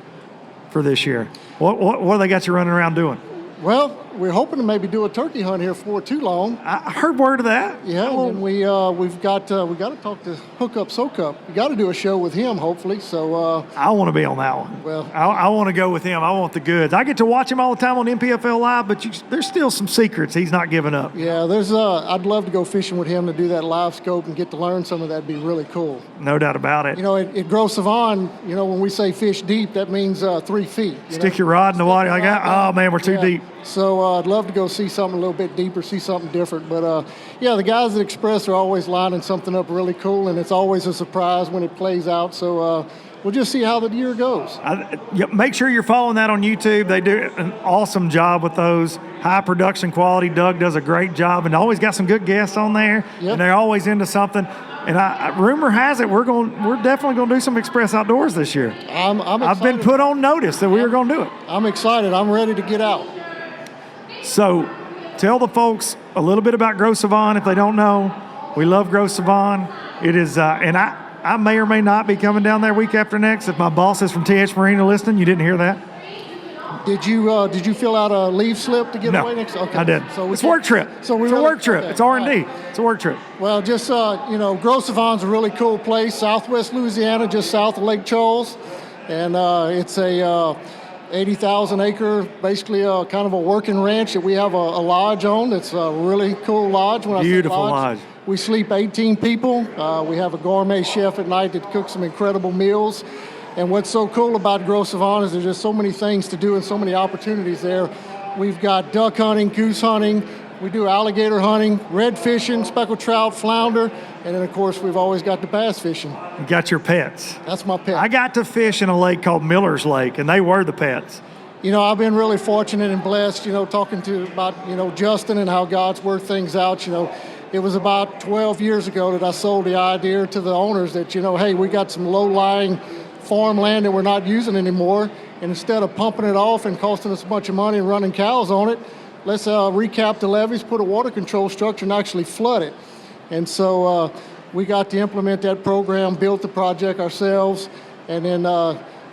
for this year? What do they got you running around doing? Well, we're hoping to maybe do a turkey hunt here before too long. I heard word of that. Yeah, and we've got to talk to Hookup, Soukup. We got to do a show with him, hopefully. So I want to be on that one. Well, I want to go with him. I want the goods. I get to watch him all the time on MPFL Live, but there's still some secrets he's not giving up. Yeah, I'd love to go fishing with him to do that live scope and get to learn some of that. Would be really cool. No doubt about it. You know, at Grosse Savanne, you know, when we say fish deep, that means 3 feet. Stick your rod in the water like that. Oh man, we're too deep. So I'd love to go see something a little bit deeper, see something different. But the guys at Xpress are always lining something up really cool, and it's always a surprise when it plays out. So we'll just see how the year goes. Make sure you're following that on YouTube. They do an awesome job with those. High production quality. Doug does a great job, and always got some good guests on there. Yep. And they're always into something. And rumor has it we're definitely going to do some Xpress Outdoors this year. I'm excited. I've been put on notice that we were going to do it. I'm excited. I'm ready to get out. So tell the folks a little bit about Grosse Savanne if they don't know. We love Grosse Savanne. It is, and I may or may not be coming down there week after next. If my bosses from TH Marina listening, you didn't hear that? Did you fill out a leave slip to get away next? Okay. I didn't. So it's a work trip. It's a work trip. Okay. It's R&D. Right. It's a work trip. Well, just Grosse Savanne's a really cool place, Southwest Louisiana, just south of Lake Charles, and it's a 80,000 acre, basically kind of a working ranch that we have a lodge on. It's a really cool lodge. When Beautiful I say lodge. We sleep 18 people. We have a gourmet chef at night that cooks some incredible meals. And what's so cool about Grosse is there's just so many things to do and so many opportunities there. We've got duck hunting, goose hunting, we do alligator hunting, red fishing, speckled trout, flounder, and then of course we've always got the bass fishing. You got your pets. That's my pet. I got to fish in a lake called Miller's Lake, and they were the pets. You know, I've been really fortunate and blessed, talking about, Justin and how God's worked things out. It was about 12 years ago that I sold the idea to the owners that, hey, we got some low-lying farmland that we're not using anymore, and instead of pumping it off and costing us a bunch of money and running cows on it, let's recap the levees, put a water control structure, and actually flood it. And so we got to implement that program, built the project ourselves, and then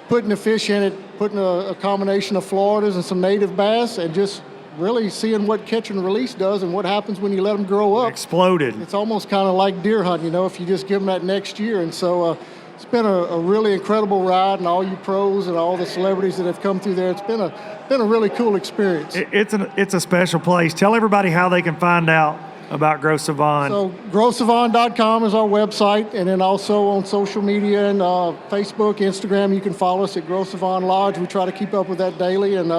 putting the fish in it, putting a combination of Floridas and some native bass, and just really seeing what catch and release does and what happens when you let them grow up. Exploded. It's almost kind of like deer hunting, if you just give them that next year. And so it's been a really incredible ride, and all you pros and all the celebrities that have come through there, it's been a really cool experience. It's a special place. Tell everybody how they can find out about Grosse Savanne. So grossesavanne.com is our website, and then also on social media and Facebook, Instagram, you can follow us at Grosse Savanne Lodge. We try to keep up with that daily, and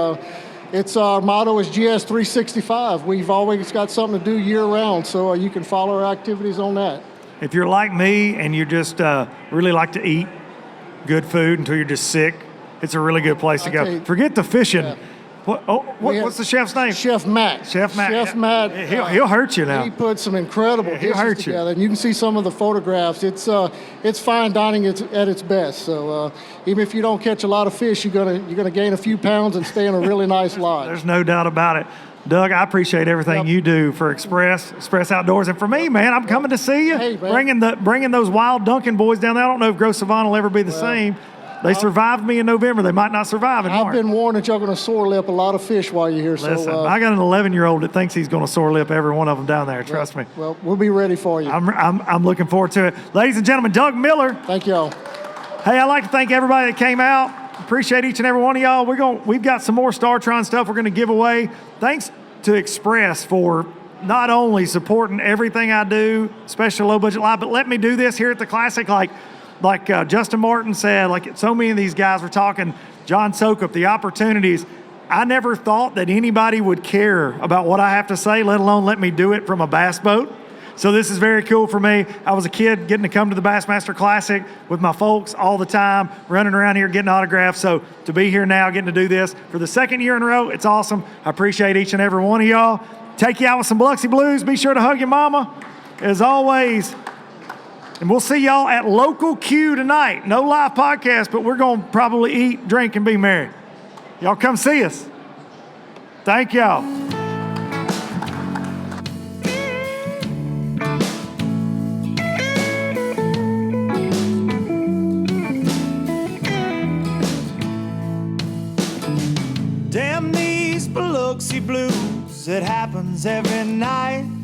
it's our motto is GS365. We've always got something to do year round, so you can follow our activities on that. If you're like me and you just really like to eat good food until you're just sick, it's a really good place to go. Forget the fishing. Yeah. What's the chef's name? Chef Matt. Chef Matt. Chef Matt. He'll hurt you now. He put some incredible He'll hurt dishes you. together, and you can see some of the photographs. It's fine dining at its best. So even if you don't catch a lot of fish, you're gonna gain a few pounds and stay in a really nice lodge. There's no doubt about it. Doug, I appreciate everything you do for Express Outdoors, and for me, man, I'm coming to see you. Hey, man. Bringing those wild Duncan boys down there. I don't know if Grosse Savanne will ever be the same. They survived me in November. They might not survive in March. I've been warned that you're going to sore lip a lot of fish while you're here. Listen, so I got an 11-year-old that thinks he's going to sore lip every one of them down there. Trust me. Well, we'll be ready for you. I'm looking forward to it. Ladies and gentlemen, Doug Miller. Thank y'all. Hey, I'd like to thank everybody that came out. Appreciate each and every one of y'all. We've got some more StarTron stuff we're going to give away. Thanks to Express for not only supporting everything I do, especially Low Budget Live, but let me do this here at the Classic. Like Justin Martin said, like so many of these guys were talking, John Soukup, the opportunities. I never thought that anybody would care about what I have to say, let alone let me do it from a bass boat. So this is very cool for me. I was a kid getting to come to the Bassmaster Classic with my folks all the time, running around here getting autographs. So to be here now, getting to do this for the second year in a row, it's awesome. I appreciate each and every one of y'all. Take you out with some Biloxi Blues. Be sure to hug your mama, as always. And we'll see y'all at Local Q tonight. No live podcast, but we're going to probably eat, drink, and be merry. Y'all come see us. Thank y'all. Damn these Biloxi blues, it happens every night.